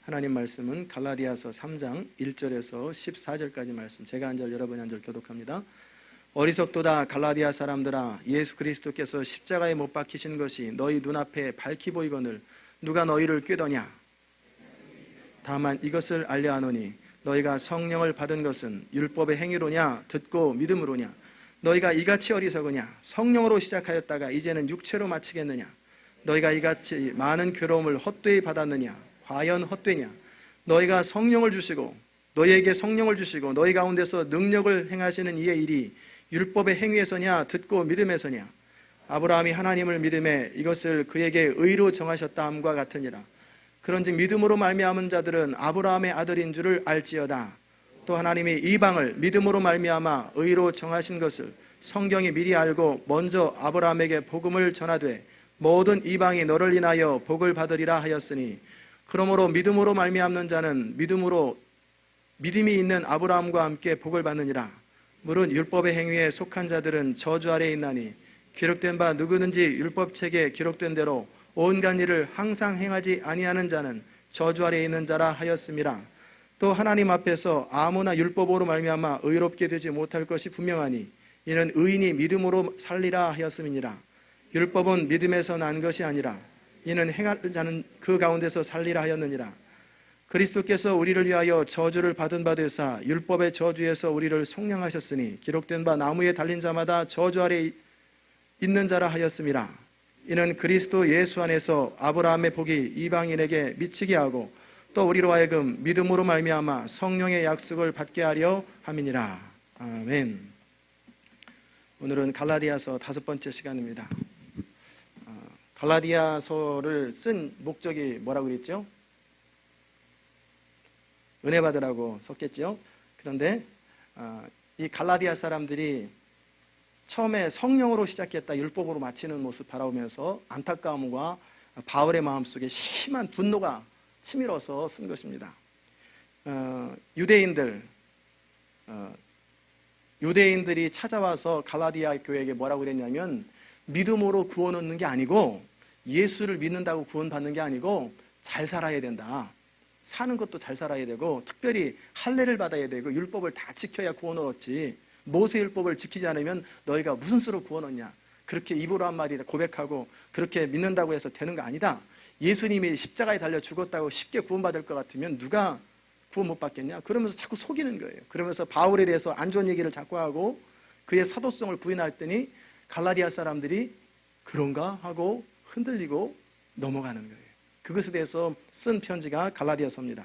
하나님 말씀은 갈라디아서 3장 1절에서 14절까지 말씀, 제가 한 절 여러분이 한 절 교독합니다. 어리석도다 갈라디아 사람들아, 예수 그리스도께서 십자가에 못 박히신 것이 너희 눈앞에 밝히 보이거늘 누가 너희를 꾀더냐? 다만 이것을 알려 하노니 너희가 성령을 받은 것은 율법의 행위로냐 듣고 믿음으로냐? 너희가 이같이 어리석으냐? 성령으로 시작하였다가 이제는 육체로 마치겠느냐? 너희가 이같이 많은 괴로움을 헛되이 받았느냐? 과연 헛되냐? 너희가 성령을 주시고 너희에게 성령을 주시고 너희 가운데서 능력을 행하시는 이의 일이 율법의 행위에서냐 듣고 믿음에서냐? 아브라함이 하나님을 믿음에 이것을 그에게 의로 정하셨다 함과 같으니라. 그런즉 믿음으로 말미암은 자들은 아브라함의 아들인 줄을 알지어다. 또 하나님이 이방을 믿음으로 말미암아 의로 정하신 것을 성경이 미리 알고 먼저 아브라함에게 복음을 전하되 모든 이방이 너를 인하여 복을 받으리라 하였으니, 그러므로 믿음으로 말미암는 자는 믿음이 있는 아브라함과 함께 복을 받느니라. 물은 율법의 행위에 속한 자들은 저주 아래에 있나니 기록된 바 누구든지 율법책에 기록된 대로 온갖 일을 항상 행하지 아니하는 자는 저주 아래에 있는 자라 하였음이라. 또 하나님 앞에서 아무나 율법으로 말미암아 의롭게 되지 못할 것이 분명하니 이는 의인이 믿음으로 살리라 하였음이니라. 율법은 믿음에서 난 것이 아니라 이는 행할 자는 그 가운데서 살리라 하였느니라. 그리스도께서 우리를 위하여 저주를 받은 바 되사 율법의 저주에서 우리를 속량하셨으니 기록된 바 나무에 달린 자마다 저주 아래 있는 자라 하였음이라. 이는 그리스도 예수 안에서 아브라함의 복이 이방인에게 미치게 하고 또 우리로 하여금 믿음으로 말미암아 성령의 약속을 받게 하려 함이니라. 아멘. 오늘은 갈라디아서 5번째 시간입니다. 갈라디아서를 쓴 목적이 뭐라고 그랬죠? 은혜 받으라고 썼겠죠. 그런데 이 갈라디아 사람들이 처음에 성령으로 시작했다 율법으로 마치는 모습 바라보면서 안타까움과 바울의 마음속에 심한 분노가 치밀어서 쓴 것입니다. 유대인들이 찾아와서 갈라디아 교회에게 뭐라고 그랬냐면, 믿음으로 구원 얻는 게 아니고 예수를 믿는다고 구원받는 게 아니고 잘 살아야 된다. 사는 것도 잘 살아야 되고 특별히 할례를 받아야 되고 율법을 다 지켜야 구원을 얻지, 모세 율법을 지키지 않으면 너희가 무슨 수로 구원 얻냐, 그렇게 입으로 한마디 고백하고 그렇게 믿는다고 해서 되는 거 아니다. 예수님이 십자가에 달려 죽었다고 쉽게 구원받을 것 같으면 누가 구원 못 받겠냐, 그러면서 자꾸 속이는 거예요. 그러면서 바울에 대해서 안 좋은 얘기를 자꾸 하고 그의 사도성을 부인했더니 갈라디아 사람들이 그런가 하고 흔들리고 넘어가는 거예요. 그것에 대해서 쓴 편지가 갈라디아서입니다.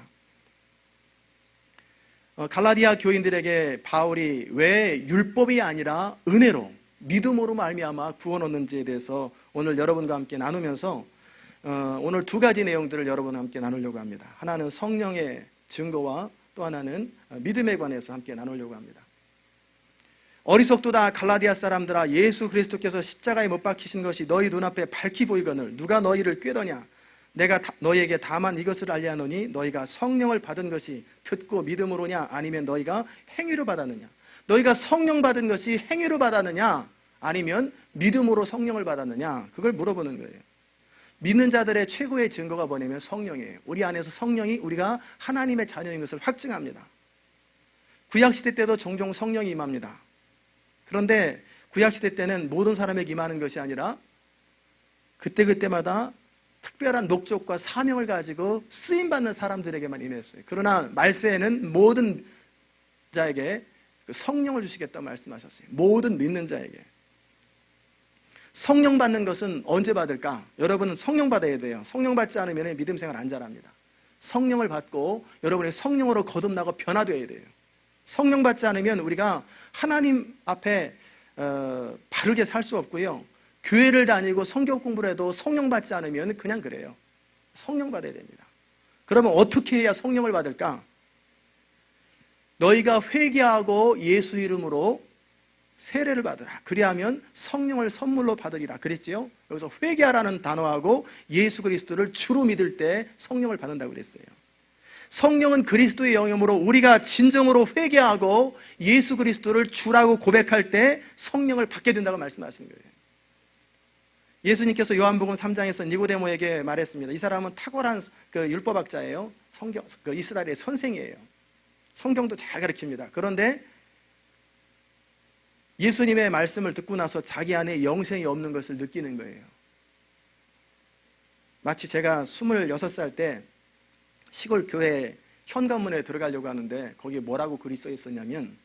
갈라디아 교인들에게 바울이 왜 율법이 아니라 은혜로 믿음으로 말미암아 구원 얻는지에 대해서 오늘 여러분과 함께 나누면서 오늘 두 가지 내용들을 여러분과 함께 나누려고 합니다. 하나는 성령의 증거와 또 하나는 믿음에 관해서 함께 나누려고 합니다. 어리석도다 갈라디아 사람들아, 예수 그리스도께서 십자가에 못 박히신 것이 너희 눈앞에 밝히 보이거늘 누가 너희를 꾀더냐? 내가 너희에게 다만 이것을 알려 하노니 너희가 성령을 받은 것이 듣고 믿음으로냐 아니면 너희가 행위로 받았느냐? 너희가 성령 받은 것이 행위로 받았느냐 아니면 믿음으로 성령을 받았느냐? 그걸 물어보는 거예요. 믿는 자들의 최고의 증거가 뭐냐면 성령이에요. 우리 안에서 성령이 우리가 하나님의 자녀인 것을 확증합니다. 구약시대 때도 종종 성령이 임합니다. 그런데 구약시대 때는 모든 사람에게 임하는 것이 아니라 그때그때마다 특별한 목적과 사명을 가지고 쓰임받는 사람들에게만 임했어요. 그러나 말세에는 모든 자에게 성령을 주시겠다고 말씀하셨어요. 모든 믿는 자에게. 성령 받는 것은 언제 받을까? 여러분은 성령 받아야 돼요. 성령 받지 않으면 믿음 생활 안 잘합니다. 성령을 받고 여러분의 성령으로 거듭나고 변화되어야 돼요. 성령 받지 않으면 우리가 하나님 앞에 바르게 살 수 없고요. 교회를 다니고 성경 공부를 해도 성령 받지 않으면 그냥 그래요. 성령 받아야 됩니다. 그러면 어떻게 해야 성령을 받을까? 너희가 회개하고 예수 이름으로 세례를 받으라. 그리하면 성령을 선물로 받으리라 그랬지요. 여기서 회개하라는 단어하고 예수 그리스도를 주로 믿을 때 성령을 받는다고 그랬어요. 성령은 그리스도의 영이므로 우리가 진정으로 회개하고 예수 그리스도를 주라고 고백할 때 성령을 받게 된다고 말씀하시는 거예요. 예수님께서 요한복음 3장에서 니고데모에게 말했습니다. 이 사람은 탁월한 율법학자예요. 이스라엘의 선생이에요. 성경도 잘 가르칩니다. 그런데 예수님의 말씀을 듣고 나서 자기 안에 영생이 없는 것을 느끼는 거예요. 마치 제가 26살 때 시골 교회 현관문에 들어가려고 하는데 거기에 뭐라고 글이 써 있었냐면,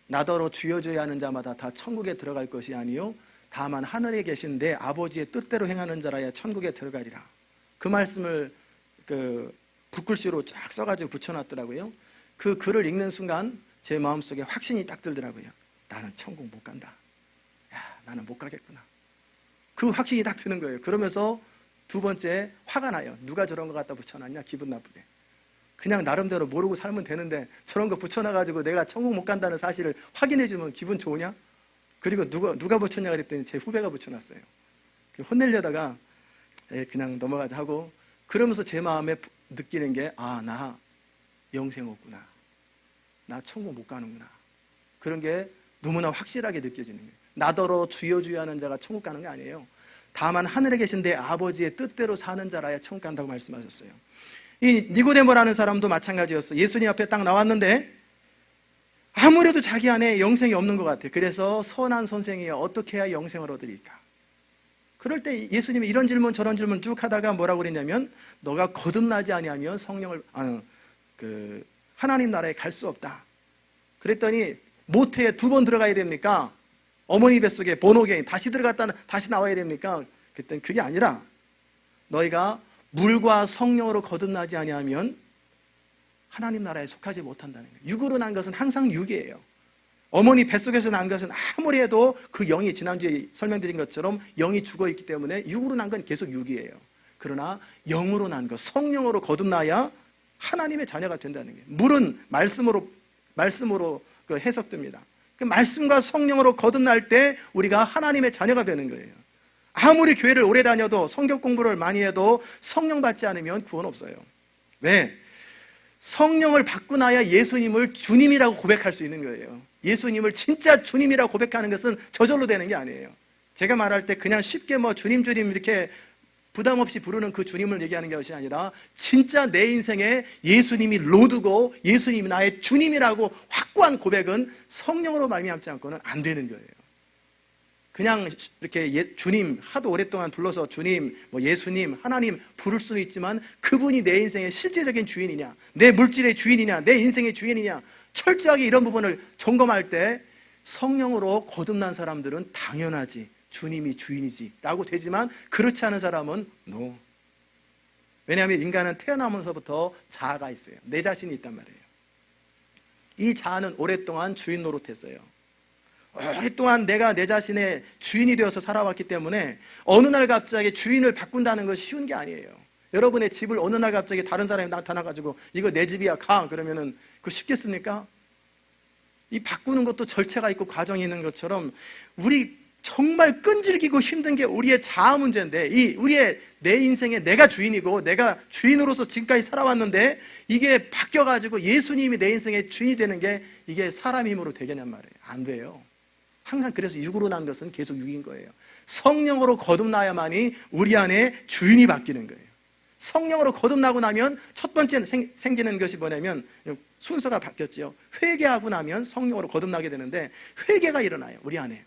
나더러 주여 주여 하는 자마다 다 천국에 들어갈 것이 아니요 다만 하늘에 계신 내 아버지의 뜻대로 행하는 자라야 천국에 들어가리라. 그 말씀을 붓글씨로 쫙 써가지고 붙여놨더라고요. 그 글을 읽는 순간 제 마음속에 확신이 딱 들더라고요. 나는 천국 못 간다. 나는 못 가겠구나. 그 확신이 딱 드는 거예요. 그러면서 두 번째 화가 나요. 누가 저런 거 갖다 붙여놨냐, 기분 나쁘게. 그냥 나름대로 모르고 살면 되는데 저런 거 붙여놔가지고 내가 천국 못 간다는 사실을 확인해주면 기분 좋으냐? 그리고 누가 붙였냐 그랬더니 제 후배가 붙여놨어요. 혼내려다가 그냥 넘어가자 하고, 그러면서 제 마음에 느끼는 게, 나 영생 없구나, 나 천국 못 가는구나. 그런 게 너무나 확실하게 느껴지는 거예요. 나더러 주여 주여 하는 자가 천국 가는 게 아니에요. 다만 하늘에 계신 내 아버지의 뜻대로 사는 자라야 천국 간다고 말씀하셨어요. 이 니고데모라는 사람도 마찬가지였어요. 예수님 앞에 딱 나왔는데 아무래도 자기 안에 영생이 없는 것 같아요. 그래서 선한 선생이여 어떻게 해야 영생을 얻으리까? 그럴 때 예수님이 이런 질문 저런 질문 쭉 하다가 뭐라고 그랬냐면, 너가 거듭나지 아니하면 하나님 나라에 갈 수 없다. 그랬더니 모태에 2번 들어가야 됩니까? 어머니 뱃속에 본호갱이 다시 들어갔다 다시 나와야 됩니까? 그랬더니 그게 아니라, 너희가 물과 성령으로 거듭나지 아니하면 하나님 나라에 속하지 못한다는 거예요. 육으로 난 것은 항상 육이에요. 어머니 뱃속에서 난 것은 아무리 해도 그 영이, 지난주에 설명드린 것처럼 영이 죽어있기 때문에 육으로 난 건 계속 육이에요. 그러나 영으로 난 것, 성령으로 거듭나야 하나님의 자녀가 된다는 거예요. 물은 말씀으로 해석됩니다. 그 말씀과 성령으로 거듭날 때 우리가 하나님의 자녀가 되는 거예요. 아무리 교회를 오래 다녀도 성경 공부를 많이 해도 성령 받지 않으면 구원 없어요. 왜? 성령을 받고 나야 예수님을 주님이라고 고백할 수 있는 거예요. 예수님을 진짜 주님이라고 고백하는 것은 저절로 되는 게 아니에요. 제가 말할 때 그냥 쉽게 주님 주님 이렇게 부담 없이 부르는 그 주님을 얘기하는 것이 아니라, 진짜 내 인생에 예수님이 로드고 예수님이 나의 주님이라고 확고한 고백은 성령으로 말미암지 않고는 안 되는 거예요. 그냥 이렇게 주님 하도 오랫동안 불러서 주님, 예수님, 하나님 부를 수는 있지만 그분이 내 인생의 실제적인 주인이냐, 내 물질의 주인이냐, 내 인생의 주인이냐, 철저하게 이런 부분을 점검할 때 성령으로 거듭난 사람들은 당연하지, 주님이 주인이지 라고 되지만, 그렇지 않은 사람은 no. 왜냐하면 인간은 태어나면서부터 자아가 있어요. 내 자신이 있단 말이에요. 이 자아는 오랫동안 주인 노릇했어요. 오랫동안 내가 내 자신의 주인이 되어서 살아왔기 때문에 어느 날 갑자기 주인을 바꾼다는 것이 쉬운 게 아니에요. 여러분의 집을 어느 날 갑자기 다른 사람이 나타나가지고 이거 내 집이야 가 그러면은 그거 쉽겠습니까? 이 바꾸는 것도 절차가 있고 과정이 있는 것처럼 우리 정말 끈질기고 힘든 게 우리의 자아 문제인데, 우리의 내 인생에 내가 주인이고 내가 주인으로서 지금까지 살아왔는데 이게 바뀌어가지고 예수님이 내 인생의 주인이 되는 게 이게 사람 힘으로 되겠냔 말이에요. 안 돼요. 항상 그래서 육으로 난 것은 계속 육인 거예요. 성령으로 거듭나야만이 우리 안에 주인이 바뀌는 거예요. 성령으로 거듭나고 나면 첫 번째 생기는 것이 뭐냐면, 순서가 바뀌었죠. 회개하고 나면 성령으로 거듭나게 되는데, 회개가 일어나요. 우리 안에.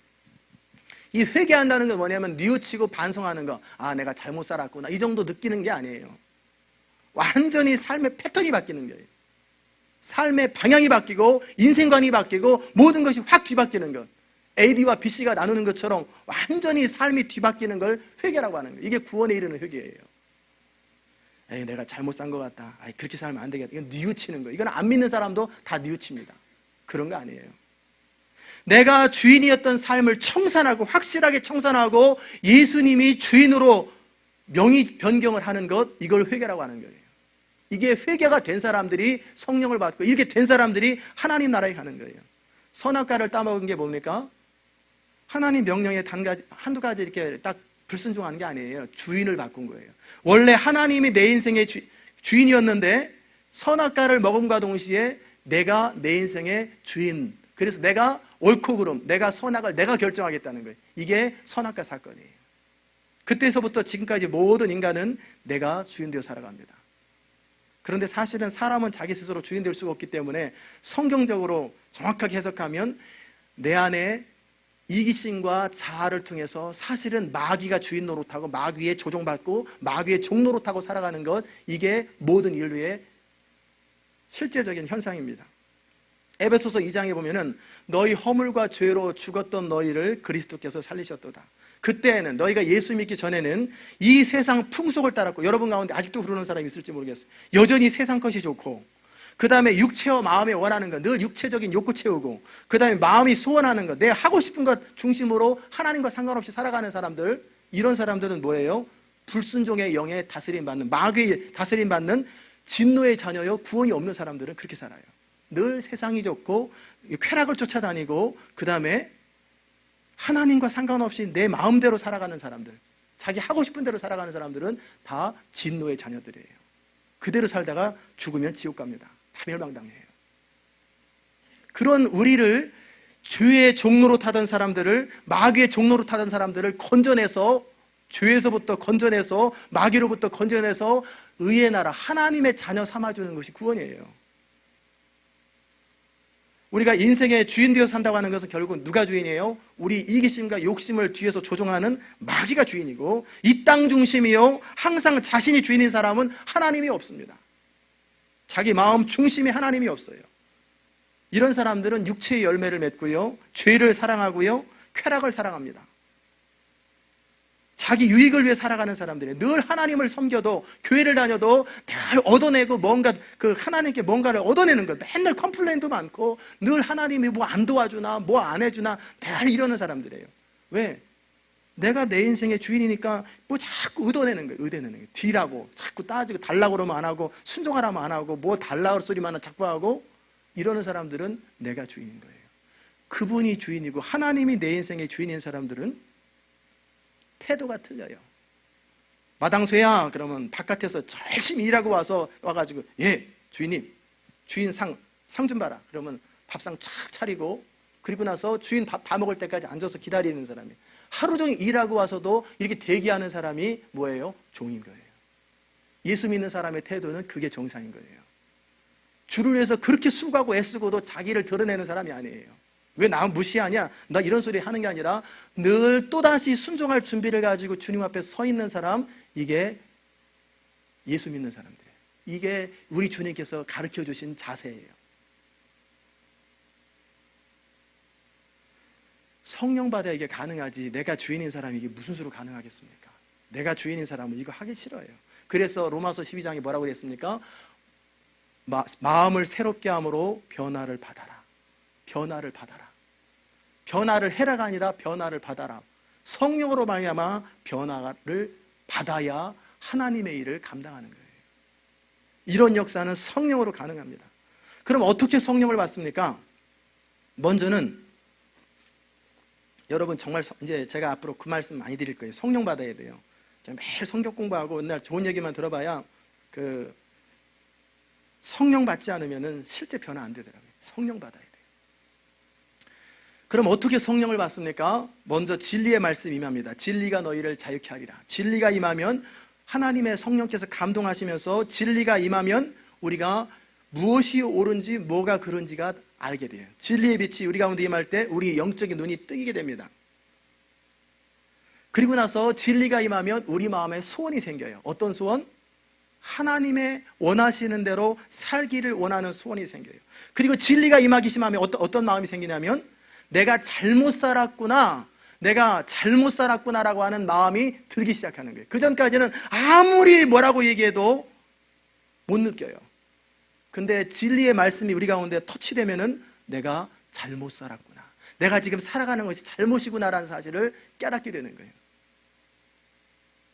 이 회개한다는 건 뭐냐면 뉘우치고 반성하는 거. 내가 잘못 살았구나, 이 정도 느끼는 게 아니에요. 완전히 삶의 패턴이 바뀌는 거예요. 삶의 방향이 바뀌고 인생관이 바뀌고 모든 것이 확 뒤바뀌는 것. AB와 BC가 나누는 것처럼 완전히 삶이 뒤바뀌는 걸 회개라고 하는 거예요. 이게 구원에 이르는 회개예요. 내가 잘못 산 것 같다, 그렇게 살면 안 되겠다, 이건 뉘우치는 거예요. 이건 안 믿는 사람도 다 뉘우칩니다. 그런 거 아니에요. 내가 주인이었던 삶을 청산하고, 확실하게 청산하고 예수님이 주인으로 명의 변경을 하는 것, 이걸 회개라고 하는 거예요. 이게 회개가 된 사람들이 성령을 받고, 이렇게 된 사람들이 하나님 나라에 가는 거예요. 선악과를 따먹은 게 뭡니까? 하나님 명령에 한두 가지 이렇게 딱 불순종한 게 아니에요. 주인을 바꾼 거예요. 원래 하나님이 내 인생의 주인이었는데 선악과를 먹음과 동시에 내가 내 인생의 주인, 그래서 내가 옳고 그름, 내가 선악을 내가 결정하겠다는 거예요. 이게 선악과 사건이에요. 그때서부터 지금까지 모든 인간은 내가 주인 되어 살아갑니다. 그런데 사실은 사람은 자기 스스로 주인 될 수가 없기 때문에 성경적으로 정확하게 해석하면 내 안에 이기심과 자아를 통해서 사실은 마귀가 주인 노릇하고 마귀의 조종받고 마귀의 종 노릇하고 살아가는 것, 이게 모든 인류의 실제적인 현상입니다. 에베소서 2장에 보면은 너희 허물과 죄로 죽었던 너희를 그리스도께서 살리셨도다. 그때는 너희가 예수 믿기 전에는 이 세상 풍속을 따랐고, 여러분 가운데 아직도 그러는 사람이 있을지 모르겠어요. 여전히 세상 것이 좋고, 그 다음에 육체와 마음에 원하는 것, 늘 육체적인 욕구 채우고, 그 다음에 마음이 소원하는 것, 내가 하고 싶은 것 중심으로 하나님과 상관없이 살아가는 사람들, 이런 사람들은 뭐예요? 불순종의 영에 다스림받는, 마귀의 다스림받는 진노의 자녀요, 구원이 없는 사람들은 그렇게 살아요. 늘 세상이 좋고 쾌락을 쫓아다니고, 그 다음에 하나님과 상관없이 내 마음대로 살아가는 사람들, 자기 하고 싶은 대로 살아가는 사람들은 다 진노의 자녀들이에요. 그대로 살다가 죽으면 지옥 갑니다. 다 멸망당해요. 그런 우리를, 죄의 종로로 타던 사람들을, 마귀의 종로로 타던 사람들을 건져내서, 죄에서부터 건져내서, 마귀로부터 건져내서 의의 나라, 하나님의 자녀 삼아주는 것이 구원이에요. 우리가 인생의 주인 되어 산다고 하는 것은 결국 누가 주인이에요? 우리 이기심과 욕심을 뒤에서 조종하는 마귀가 주인이고, 이 땅 중심이요, 항상 자신이 주인인 사람은 하나님이 없습니다. 자기 마음 중심에 하나님이 없어요. 이런 사람들은 육체의 열매를 맺고요, 죄를 사랑하고요, 쾌락을 사랑합니다. 자기 유익을 위해 살아가는 사람들이에요. 늘 하나님을 섬겨도, 교회를 다녀도 늘 얻어내고, 뭔가 그 하나님께 뭔가를 얻어내는 거예요. 맨날 컴플레인도 많고, 늘 하나님이 뭐 안 도와주나 뭐 안 해주나 늘 이러는 사람들이에요. 왜? 내가 내 인생의 주인이니까 뭐 자꾸 얻어내는 거예요. 얻어내는 거예요. 뒤라고 자꾸 따지고, 달라고 그러면 안 하고, 순종하라면 안 하고, 뭐 달라고 소리만 자꾸 하고, 이러는 사람들은 내가 주인인 거예요. 그분이 주인이고 하나님이 내 인생의 주인인 사람들은 태도가 틀려요. 마당쇠야 그러면 바깥에서 열심히 일하고 와가지고, 예 주인님, 주인 상 좀 봐라 그러면 밥상 착 차리고, 그리고 나서 주인 밥 다 먹을 때까지 앉아서 기다리는 사람이에요. 하루 종일 일하고 와서도 이렇게 대기하는 사람이 뭐예요? 종인 거예요. 예수 믿는 사람의 태도는 그게 정상인 거예요. 주를 위해서 그렇게 수고하고 애쓰고도 자기를 드러내는 사람이 아니에요. 왜 나 무시하냐? 나 이런 소리 하는 게 아니라 늘 또다시 순종할 준비를 가지고 주님 앞에 서 있는 사람, 이게 예수 믿는 사람들이에요. 이게 우리 주님께서 가르쳐 주신 자세예요. 성령 받아 이게 가능하지, 내가 주인인 사람이 이게 무슨 수로 가능하겠습니까? 내가 주인인 사람은 이거 하기 싫어요. 그래서 로마서 12장에 뭐라고 그랬습니까? 마음을 새롭게 함으로 변화를 받아라. 변화를 받아라. 변화를 해라가 아니라 변화를 받아라. 성령으로 말미암아 변화를 받아야 하나님의 일을 감당하는 거예요. 이런 역사는 성령으로 가능합니다. 그럼 어떻게 성령을 받습니까? 먼저는 여러분, 정말 이제 제가 앞으로 그 말씀 많이 드릴 거예요. 성령 받아야 돼요. 매일 성경 공부하고 맨날 좋은 얘기만 들어봐야 그 성령 받지 않으면은 실제 변화 안 되더라고요. 성령 받아야 돼요. 그럼 어떻게 성령을 받습니까? 먼저 진리의 말씀 임합니다. 진리가 너희를 자유케 하리라. 진리가 임하면, 하나님의 성령께서 감동하시면서 진리가 임하면 우리가 무엇이 옳은지 뭐가 그른지가 알게 돼요. 진리의 빛이 우리 가운데 임할 때 우리 영적인 눈이 뜨이게 됩니다. 그리고 나서 진리가 임하면 우리 마음에 소원이 생겨요. 어떤 소원? 하나님의 원하시는 대로 살기를 원하는 소원이 생겨요. 그리고 진리가 임하기 심하면 어떤 마음이 생기냐면, 내가 잘못 살았구나, 내가 잘못 살았구나라고 하는 마음이 들기 시작하는 거예요. 그 전까지는 아무리 뭐라고 얘기해도 못 느껴요. 근데 진리의 말씀이 우리 가운데 터치되면은 내가 잘못 살았구나, 내가 지금 살아가는 것이 잘못이구나라는 사실을 깨닫게 되는 거예요.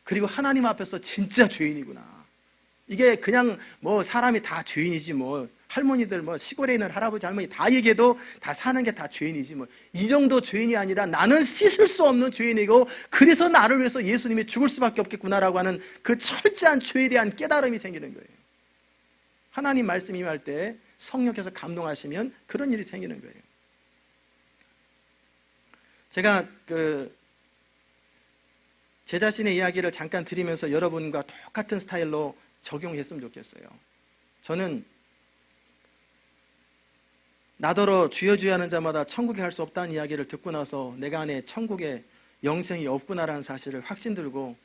그리고 하나님 앞에서 진짜 죄인이구나. 이게 그냥 뭐 사람이 다 죄인이지, 뭐 할머니들, 뭐 시골에 있는 할아버지 할머니 다 얘기해도 다 사는 게 다 죄인이지, 뭐 이 정도 죄인이 아니라 나는 씻을 수 없는 죄인이고, 그래서 나를 위해서 예수님이 죽을 수밖에 없겠구나라고 하는 그 철저한 죄에 대한 깨달음이 생기는 거예요. 하나님 말씀이 임할 때 성령께서 감동하시면 그런 일이 생기는 거예요. 제가 제 자신의 이야기를 잠깐 드리면서 여러분과 똑같은 스타일로 적용했으면 좋겠어요. 저는 나더러 주여 주여 하는 자마다 천국에 갈 수 없다는 이야기를 듣고 나서 내가 안에 천국에 영생이 없구나라는 사실을 확신 들고,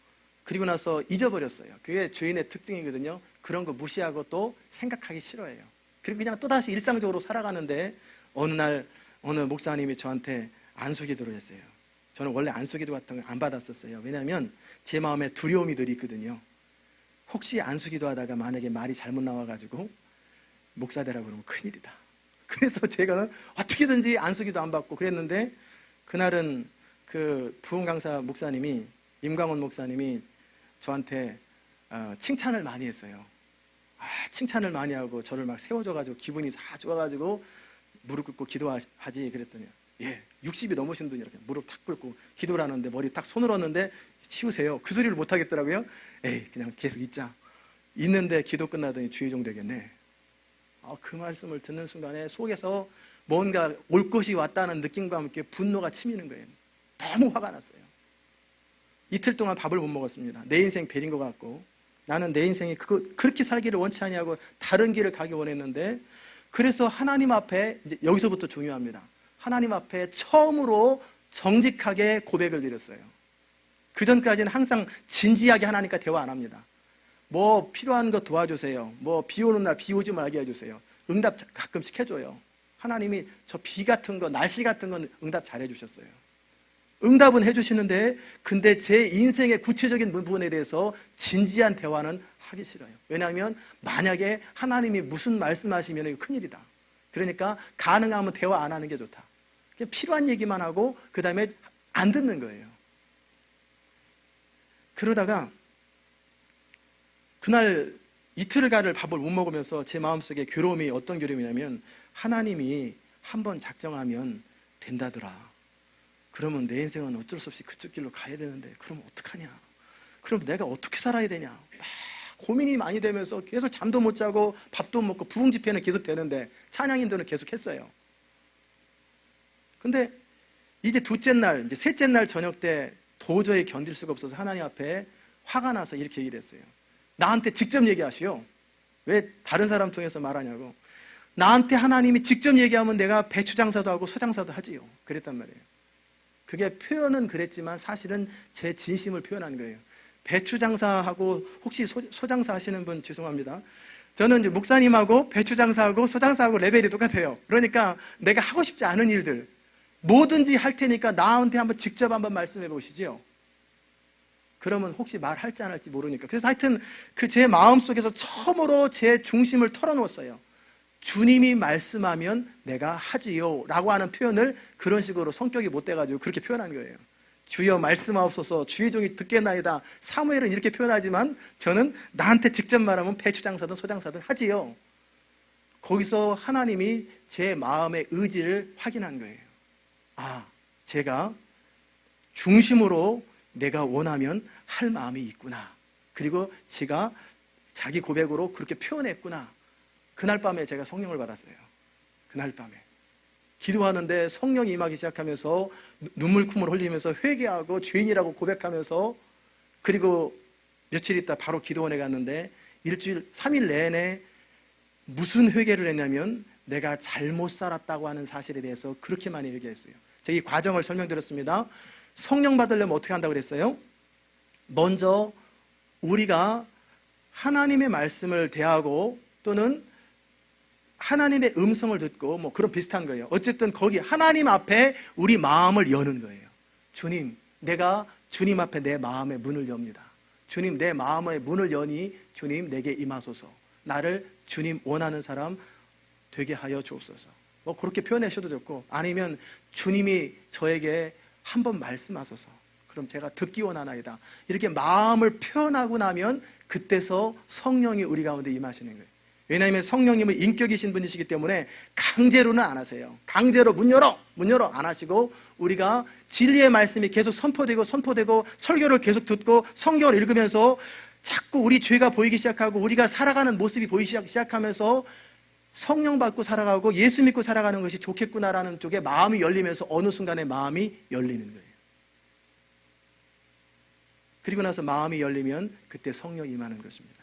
그리고 나서 잊어버렸어요. 그게 죄인의 특징이거든요. 그런 거 무시하고 또 생각하기 싫어해요. 그리고 그냥 또다시 일상적으로 살아가는데 어느 날 어느 목사님이 저한테 안수기도를 했어요. 저는 원래 안수기도 같은 거 안 받았었어요. 왜냐하면 제 마음에 두려움이 늘 있거든요. 혹시 안수기도 하다가 만약에 말이 잘못 나와가지고 목사 되라고 그러면 큰일이다. 그래서 제가 어떻게든지 안수기도 안 받고 그랬는데, 그날은 그 부흥 강사 목사님이, 임광원 목사님이 저한테 칭찬을 많이 했어요. 칭찬을 많이 하고 저를 막 세워줘가지고 기분이 다 좋아가지고 무릎 꿇고 기도하지 그랬더니, 예, 60이 넘으신 분이 이렇게 무릎 탁 꿇고 기도를 하는데 머리 딱 손을 얹는데 치우세요. 그 소리를 못 하겠더라고요. 에이, 그냥 계속 있자. 있는데 기도 끝나더니 주의종 되겠네. 그 말씀을 듣는 순간에 속에서 뭔가 올 것이 왔다는 느낌과 함께 분노가 치미는 거예요. 너무 화가 났어요. 이틀 동안 밥을 못 먹었습니다. 내 인생 베린 것 같고, 나는 내 인생이 그렇게 살기를 원치 아니하고 다른 길을 가기 원했는데, 그래서 하나님 앞에, 이제 여기서부터 중요합니다. 하나님 앞에 처음으로 정직하게 고백을 드렸어요. 그 전까지는 항상 진지하게 하나님과 대화 안 합니다. 뭐 필요한 거 도와주세요. 뭐 비 오는 날 비 오지 말게 해주세요. 응답 가끔씩 해줘요. 하나님이 저 비 같은 거, 날씨 같은 건 응답 잘 해주셨어요. 응답은 해주시는데, 근데 제 인생의 구체적인 부분에 대해서 진지한 대화는 하기 싫어요. 왜냐하면 만약에 하나님이 무슨 말씀하시면 이거 큰일이다. 그러니까 가능하면 대화 안 하는 게 좋다. 그냥 필요한 얘기만 하고 그 다음에 안 듣는 거예요. 그러다가 그날 이틀간을 밥을 못 먹으면서 제 마음속에 괴로움이 어떤 괴로움이냐면, 하나님이 한번 작정하면 된다더라. 그러면 내 인생은 어쩔 수 없이 그쪽 길로 가야 되는데 그럼 어떡하냐? 그럼 내가 어떻게 살아야 되냐? 막 고민이 많이 되면서 계속 잠도 못 자고 밥도 못 먹고, 부흥 집회는 계속 되는데 찬양 인도는 계속 했어요. 근데 이제 둘째 날, 이제 셋째 날 저녁 때 도저히 견딜 수가 없어서 하나님 앞에 화가 나서 이렇게 얘기를 했어요. 나한테 직접 얘기하시오. 왜 다른 사람 통해서 말하냐고. 나한테 하나님이 직접 얘기하면 내가 배추 장사도 하고 소장사도 하지요. 그랬단 말이에요. 그게 표현은 그랬지만 사실은 제 진심을 표현한 거예요. 배추 장사하고, 혹시 소장사 하시는 분 죄송합니다. 저는 이제 목사님하고 배추 장사하고 소장사하고 레벨이 똑같아요. 그러니까 내가 하고 싶지 않은 일들 뭐든지 할 테니까 나한테 한번 직접 한번 말씀해 보시지요. 그러면 혹시 말할지 안 할지 모르니까. 그래서 하여튼 그 제 마음속에서 처음으로 제 중심을 털어놓았어요. 주님이 말씀하면 내가 하지요 라고 하는 표현을 그런 식으로 성격이 못 돼가지고 그렇게 표현한 거예요. 주여 말씀하옵소서, 주의 종이 듣겠나이다. 사무엘은 이렇게 표현하지만 저는 나한테 직접 말하면 배추장사든 소장사든 하지요. 거기서 하나님이 제 마음의 의지를 확인한 거예요. 제가 중심으로 내가 원하면 할 마음이 있구나. 그리고 제가 자기 고백으로 그렇게 표현했구나. 그날 밤에 제가 성령을 받았어요. 그날 밤에 기도하는데 성령이 임하기 시작하면서 눈물 콧물 흘리면서 회개하고 죄인이라고 고백하면서, 그리고 며칠 있다 바로 기도원에 갔는데 3일 내내 무슨 회개를 했냐면 내가 잘못 살았다고 하는 사실에 대해서 그렇게 많이 회개했어요. 제가 이 과정을 설명드렸습니다. 성령 받으려면 어떻게 한다고 그랬어요? 먼저 우리가 하나님의 말씀을 대하고, 또는 하나님의 음성을 듣고 뭐 그런 비슷한 거예요. 어쨌든 거기 하나님 앞에 우리 마음을 여는 거예요. 주님, 내가 주님 앞에 내 마음의 문을 엽니다. 주님, 내 마음의 문을 여니 주님 내게 임하소서. 나를 주님 원하는 사람 되게 하여 주옵소서. 뭐 그렇게 표현하셔도 좋고, 아니면 주님이 저에게 한번 말씀하소서. 그럼 제가 듣기 원하나이다. 이렇게 마음을 표현하고 나면 그때서 성령이 우리 가운데 임하시는 거예요. 왜냐하면 성령님은 인격이신 분이시기 때문에 강제로는 안 하세요. 강제로 문 열어 안 하시고, 우리가 진리의 말씀이 계속 선포되고 설교를 계속 듣고 성경을 읽으면서 자꾸 우리 죄가 보이기 시작하고 우리가 살아가는 모습이 보이기 시작하면서 성령 받고 살아가고 예수 믿고 살아가는 것이 좋겠구나라는 쪽에 마음이 열리면서 어느 순간에 마음이 열리는 거예요. 그리고 나서 마음이 열리면 그때 성령이 임하는 것입니다.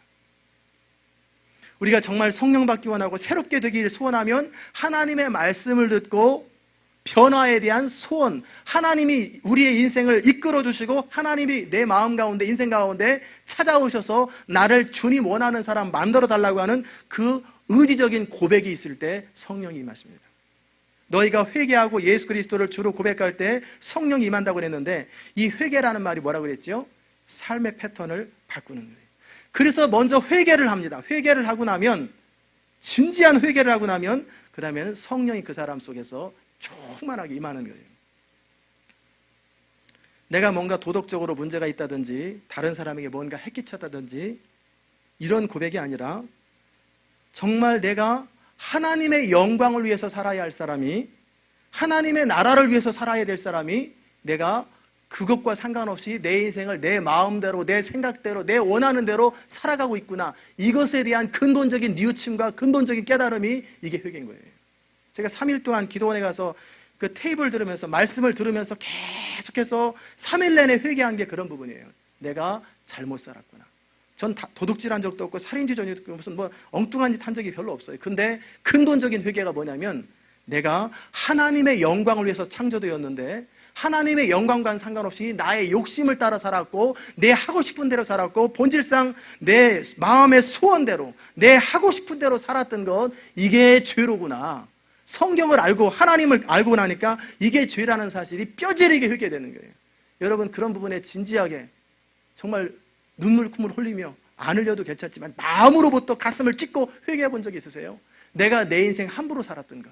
우리가 정말 성령 받기 원하고 새롭게 되기를 소원하면 하나님의 말씀을 듣고 변화에 대한 소원, 하나님이 우리의 인생을 이끌어 주시고 하나님이 내 마음 가운데, 인생 가운데 찾아오셔서 나를 주님 원하는 사람 만들어 달라고 하는 그 의지적인 고백이 있을 때 성령이 임하십니다. 너희가 회개하고 예수 그리스도를 주로 고백할 때 성령이 임한다고 그랬는데, 이 회개라는 말이 뭐라고 그랬죠? 삶의 패턴을 바꾸는 거예요. 그래서 먼저 회개를 합니다. 회개를 하고 나면, 진지한 회개를 하고 나면 그 다음에는 성령이 그 사람 속에서 충만하게 임하는 거예요. 내가 뭔가 도덕적으로 문제가 있다든지 다른 사람에게 뭔가 해끼쳤다든지 이런 고백이 아니라 정말 내가 하나님의 영광을 위해서 살아야 할 사람이, 하나님의 나라를 위해서 살아야 될 사람이, 내가 그것과 상관없이 내 인생을 내 마음대로, 내 생각대로, 내 원하는 대로 살아가고 있구나, 이것에 대한 근본적인 뉘우침과 근본적인 깨달음이 이게 회개인 거예요. 제가 3일 동안 기도원에 가서 그 테이블 들으면서, 말씀을 들으면서 계속해서 3일 내내 회개한 게 그런 부분이에요. 내가 잘못 살았구나. 전 도둑질한 적도 없고 살인죄 전이 없고 무슨 뭐 엉뚱한 짓 한 적이 별로 없어요. 근데 근본적인 회개가 뭐냐면, 내가 하나님의 영광을 위해서 창조되었는데 하나님의 영광과는 상관없이 나의 욕심을 따라 살았고, 내 하고 싶은 대로 살았고, 본질상 내 마음의 소원대로, 내 하고 싶은 대로 살았던 것, 이게 죄로구나. 성경을 알고 하나님을 알고 나니까 이게 죄라는 사실이 뼈저리게 회개되는 거예요. 여러분, 그런 부분에 진지하게 정말 눈물 콧물 흘리며, 안 흘려도 괜찮지만 마음으로부터 가슴을 찢고 회개해 본 적이 있으세요? 내가 내 인생 함부로 살았던 것,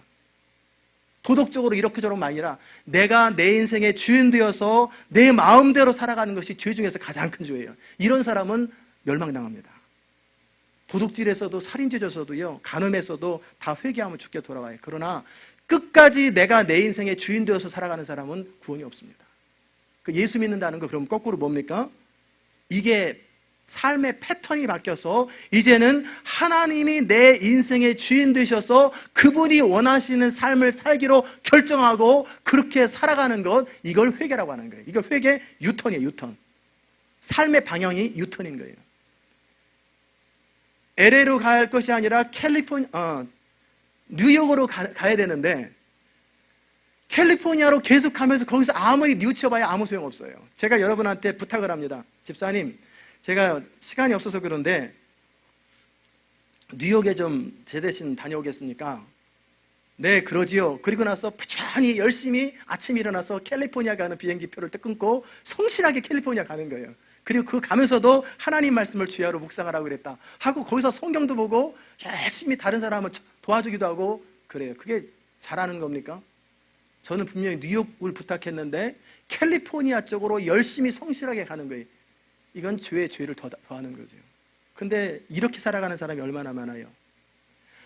도덕적으로 이렇게 저렇게 아니라 내가 내 인생의 주인 되어서 내 마음대로 살아가는 것이 죄 중에서 가장 큰 죄예요. 이런 사람은 멸망당합니다. 도둑질에서도, 살인죄에서도요, 간음에서도 다 회개하면 죽게 돌아와요. 그러나 끝까지 내가 내 인생의 주인 되어서 살아가는 사람은 구원이 없습니다. 그 예수 믿는다는 거 그럼 거꾸로 뭡니까? 이게 삶의 패턴이 바뀌어서 이제는 하나님이 내 인생의 주인 되셔서 그분이 원하시는 삶을 살기로 결정하고 그렇게 살아가는 것, 이걸 회개라고 하는 거예요. 이거 회개 유턴이에요. 유턴. 삶의 방향이 유턴인 거예요. LA로 가야 할 것이 아니라 뉴욕으로 가야 되는데, 캘리포니아로 계속 가면서 거기서 아무리 뉘우쳐봐야 아무 소용없어요. 제가 여러분한테 부탁을 합니다. 집사님, 제가 시간이 없어서 그런데 뉴욕에 좀 제 대신 다녀오겠습니까? 네, 그러지요. 그리고 나서 부지런히 열심히 아침에 일어나서 캘리포니아 가는 비행기표를 딱 끊고 성실하게 캘리포니아 가는 거예요. 그리고 그 가면서도 하나님 말씀을 주야로 묵상하라고 그랬다 하고, 거기서 성경도 보고 열심히 다른 사람을 도와주기도 하고 그래요. 그게 잘하는 겁니까? 저는 분명히 뉴욕을 부탁했는데 캘리포니아 쪽으로 열심히 성실하게 가는 거예요. 이건 죄를 더하는 거죠. 근데 이렇게 살아가는 사람이 얼마나 많아요.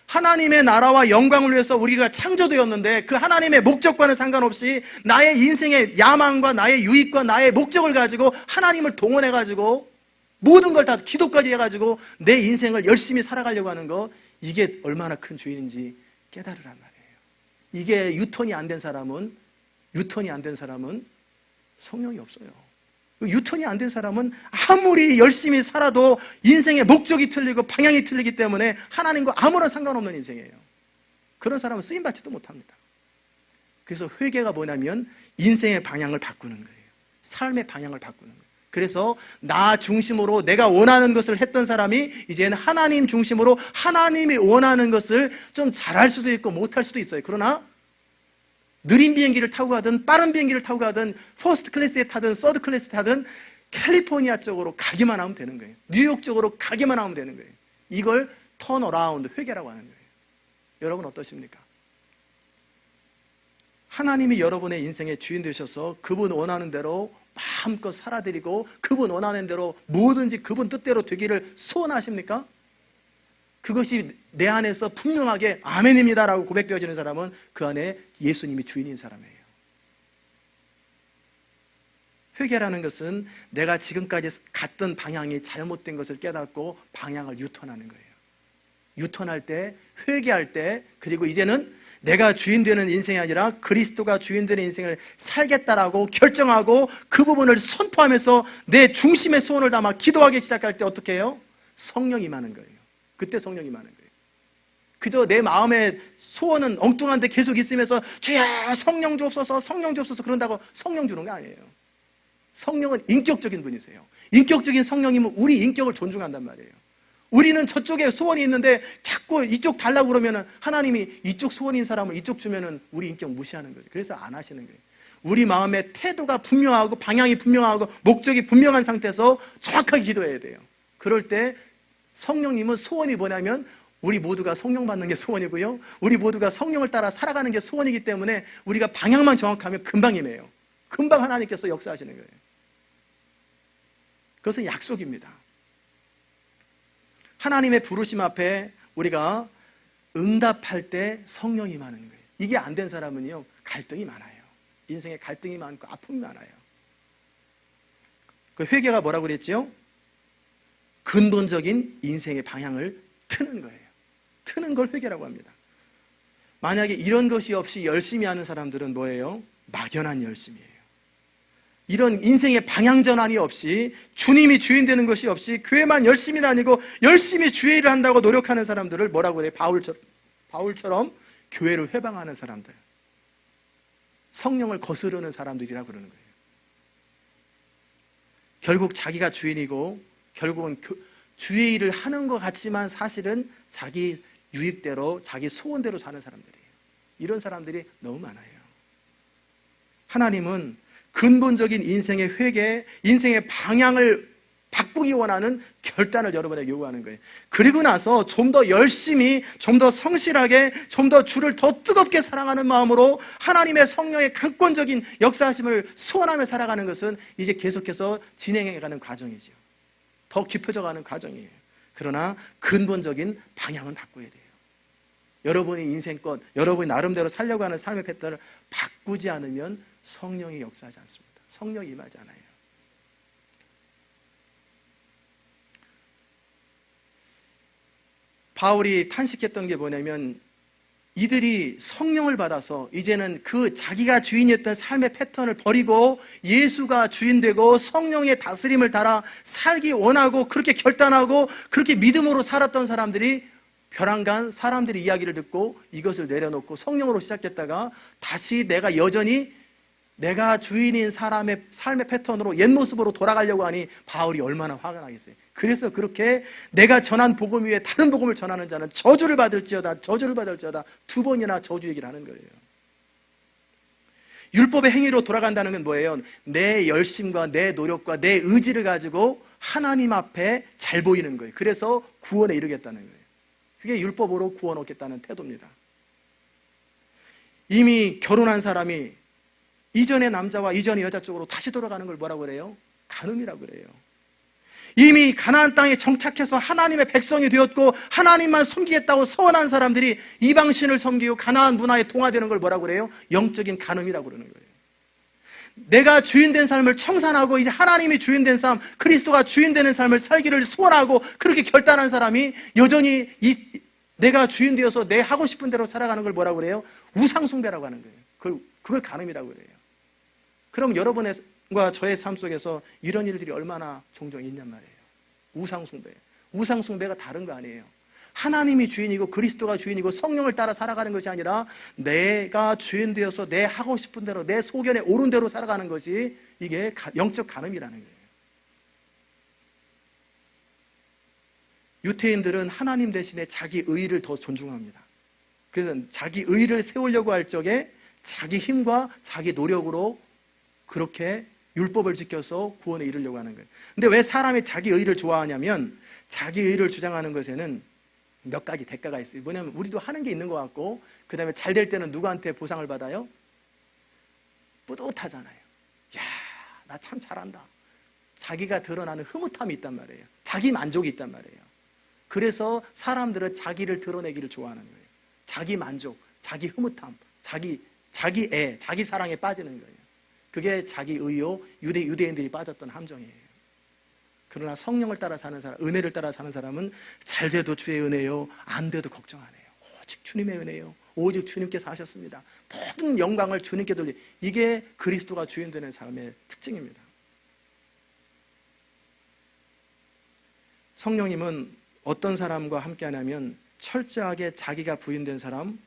하나님의 나라와 영광을 위해서 우리가 창조되었는데 그 하나님의 목적과는 상관없이 나의 인생의 야망과 나의 유익과 나의 목적을 가지고 하나님을 동원해가지고 모든 걸 다 기도까지 해가지고 내 인생을 열심히 살아가려고 하는 거, 이게 얼마나 큰 죄인지 깨달으란 말이에요. 이게 유턴이 안 된 사람은 성령이 없어요. 유턴이 안 된 사람은 아무리 열심히 살아도 인생의 목적이 틀리고 방향이 틀리기 때문에 하나님과 아무런 상관없는 인생이에요. 그런 사람은 쓰임받지도 못합니다. 그래서 회개가 뭐냐면 인생의 방향을 바꾸는 거예요. 삶의 방향을 바꾸는 거예요. 그래서 나 중심으로 내가 원하는 것을 했던 사람이 이제는 하나님 중심으로 하나님이 원하는 것을 좀 잘할 수도 있고 못할 수도 있어요. 그러나 느린 비행기를 타고 가든 빠른 비행기를 타고 가든 퍼스트 클래스에 타든 서드 클래스에 타든 캘리포니아 쪽으로 가기만 하면 되는 거예요. 뉴욕 쪽으로 가기만 하면 되는 거예요. 이걸 턴 어라운드, 회개라고 하는 거예요. 여러분 어떠십니까? 하나님이 여러분의 인생의 주인 되셔서 그분 원하는 대로 마음껏 살아드리고 그분 원하는 대로 뭐든지 그분 뜻대로 되기를 소원하십니까? 그것이 내 안에서 분명하게 아멘입니다라고 고백되어지는 사람은 그 안에 예수님이 주인인 사람이에요. 회개라는 것은 내가 지금까지 갔던 방향이 잘못된 것을 깨닫고 방향을 유턴하는 거예요. 유턴할 때, 회개할 때, 그리고 이제는 내가 주인 되는 인생이 아니라 그리스도가 주인 되는 인생을 살겠다라고 결정하고 그 부분을 선포하면서 내 중심의 소원을 담아 기도하기 시작할 때 어떻게 해요? 성령이 임하는 거예요. 그때 성령이 임하는 거예요. 그저 내 마음의 소원은 엉뚱한데 계속 있으면서 주야 성령 주옵소서 성령 주옵소서 그런다고 성령 주는 거 아니에요. 성령은 인격적인 분이세요. 인격적인 성령이면 우리 인격을 존중한단 말이에요. 우리는 저쪽에 소원이 있는데 자꾸 이쪽 달라고 그러면은 하나님이 이쪽 소원인 사람을 이쪽 주면은 우리 인격 무시하는 거죠. 그래서 안 하시는 거예요. 우리 마음의 태도가 분명하고 방향이 분명하고 목적이 분명한 상태에서 정확하게 기도해야 돼요. 그럴 때 성령님은 소원이 뭐냐면 우리 모두가 성령 받는 게 소원이고요. 우리 모두가 성령을 따라 살아가는 게 소원이기 때문에 우리가 방향만 정확하면 금방 임해요. 금방 하나님께서 역사하시는 거예요. 그것은 약속입니다. 하나님의 부르심 앞에 우리가 응답할 때 성령이 임하는 거예요. 이게 안 된 사람은요, 갈등이 많아요. 인생에 갈등이 많고 아픔이 많아요. 그 회개가 뭐라고 그랬죠? 근본적인 인생의 방향을 트는 거예요. 트는 걸 회개라고 합니다. 만약에 이런 것이 없이 열심히 하는 사람들은 뭐예요? 막연한 열심이에요. 이런 인생의 방향 전환이 없이 주님이 주인 되는 것이 없이 교회만 열심히 다니고 열심히 주의 일을 한다고 노력하는 사람들을 뭐라고 해요? 바울처럼 교회를 회방하는 사람들, 성령을 거스르는 사람들이라고 그러는 거예요. 결국 자기가 주인이고 결국은 주의 일을 하는 것 같지만 사실은 자기 유익대로 자기 소원대로 사는 사람들이에요. 이런 사람들이 너무 많아요. 하나님은 근본적인 인생의 회개, 인생의 방향을 바꾸기 원하는 결단을 여러분에게 요구하는 거예요. 그리고 나서 좀 더 열심히, 좀 더 성실하게, 좀 더 주를 더 뜨겁게 사랑하는 마음으로 하나님의 성령의 강권적인 역사하심을 소원하며 살아가는 것은 이제 계속해서 진행해가는 과정이죠. 더 깊어져가는 과정이에요. 그러나 근본적인 방향은 바꿔야 돼요. 여러분의 인생권, 여러분이 나름대로 살려고 하는 삶의 패턴을 바꾸지 않으면 성령이 역사하지 않습니다. 성령이 임하지 않아요. 바울이 탄식했던 게 뭐냐면 이들이 성령을 받아서 이제는 그 자기가 주인이었던 삶의 패턴을 버리고 예수가 주인되고 성령의 다스림을 따라 살기 원하고 그렇게 결단하고 그렇게 믿음으로 살았던 사람들이 벼랑간 사람들의 이야기를 듣고 이것을 내려놓고 성령으로 시작했다가 다시 내가 여전히 내가 주인인 사람의 삶의 패턴으로 옛 모습으로 돌아가려고 하니 바울이 얼마나 화가 나겠어요. 그래서 그렇게 내가 전한 복음 위에 다른 복음을 전하는 자는 저주를 받을지어다 저주를 받을지어다 2번이나 저주 얘기를 하는 거예요. 율법의 행위로 돌아간다는 건 뭐예요? 내 열심과 내 노력과 내 의지를 가지고 하나님 앞에 잘 보이는 거예요. 그래서 구원에 이르겠다는 거예요. 그게 율법으로 구원 얻겠다는 태도입니다. 이미 결혼한 사람이 이전의 남자와 이전의 여자 쪽으로 다시 돌아가는 걸 뭐라고 그래요? 간음이라고 그래요. 이미 가나안 땅에 정착해서 하나님의 백성이 되었고 하나님만 섬기겠다고 서원한 사람들이 이방신을 섬기고 가나안 문화에 동화되는 걸 뭐라고 그래요? 영적인 간음이라고 그러는 거예요. 내가 주인된 삶을 청산하고 이제 하나님이 주인된 삶, 그리스도가 주인되는 삶을 살기를 소원하고 그렇게 결단한 사람이 여전히 내가 주인 되어서 내 하고 싶은 대로 살아가는 걸 뭐라고 그래요? 우상숭배라고 하는 거예요. 그걸 간음이라고 그래요. 그럼 여러분과 저의 삶 속에서 이런 일들이 얼마나 종종 있냔 말이에요. 우상숭배. 우상숭배가 다른 거 아니에요. 하나님이 주인이고 그리스도가 주인이고 성령을 따라 살아가는 것이 아니라 내가 주인 되어서 내 하고 싶은 대로 내 소견에 옳은 대로 살아가는 것이 이게 영적 간음이라는 거예요. 유태인들은 하나님 대신에 자기 의를 더 존중합니다. 그래서 자기 의를 세우려고 할 적에 자기 힘과 자기 노력으로 그렇게 율법을 지켜서 구원에 이르려고 하는 거예요. 근데 왜 사람이 자기 의를 좋아하냐면 자기 의를 주장하는 것에는 몇 가지 대가가 있어요. 뭐냐면 우리도 하는 게 있는 것 같고 그 다음에 잘 될 때는 누구한테 보상을 받아요? 뿌듯하잖아요. 야, 나 참 잘한다. 자기가 드러나는 흐뭇함이 있단 말이에요. 자기 만족이 있단 말이에요. 그래서 사람들은 자기를 드러내기를 좋아하는 거예요. 자기 만족, 자기 흐뭇함, 자기 사랑에 빠지는 거예요. 그게 자기 의요, 유대인들이 빠졌던 함정이에요. 그러나 성령을 따라 사는 사람, 은혜를 따라 사는 사람은 잘 돼도 주의 은혜요, 안 돼도 걱정 안 해요. 오직 주님의 은혜요, 오직 주님께서 하셨습니다. 모든 영광을 주님께 돌리. 이게 그리스도가 주인 되는 삶의 특징입니다. 성령님은 어떤 사람과 함께 하냐면 철저하게 자기가 부인된 사람,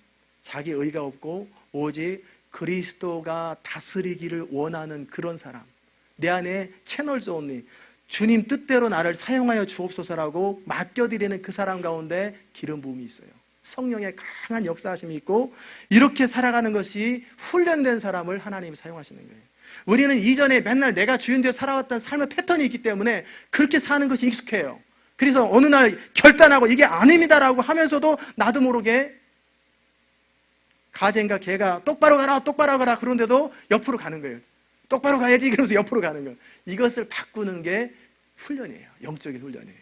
자기 의가 없고 오직 그리스도가 다스리기를 원하는 그런 사람, 내 안에 채널즈 온리, 주님 뜻대로 나를 사용하여 주옵소서라고 맡겨드리는 그 사람 가운데 기름 부음이 있어요. 성령의 강한 역사하심이 있고, 이렇게 살아가는 것이 훈련된 사람을 하나님이 사용하시는 거예요. 우리는 이전에 맨날 내가 주인 되어 살아왔던 삶의 패턴이 있기 때문에 그렇게 사는 것이 익숙해요. 그래서 어느 날 결단하고 이게 아닙니다라고 하면서도 나도 모르게 가재인가 개가 똑바로 가라 똑바로 가라 그런데도 옆으로 가는 거예요. 똑바로 가야지 그러면서 옆으로 가는 거예요. 이것을 바꾸는 게 훈련이에요. 영적인 훈련이에요.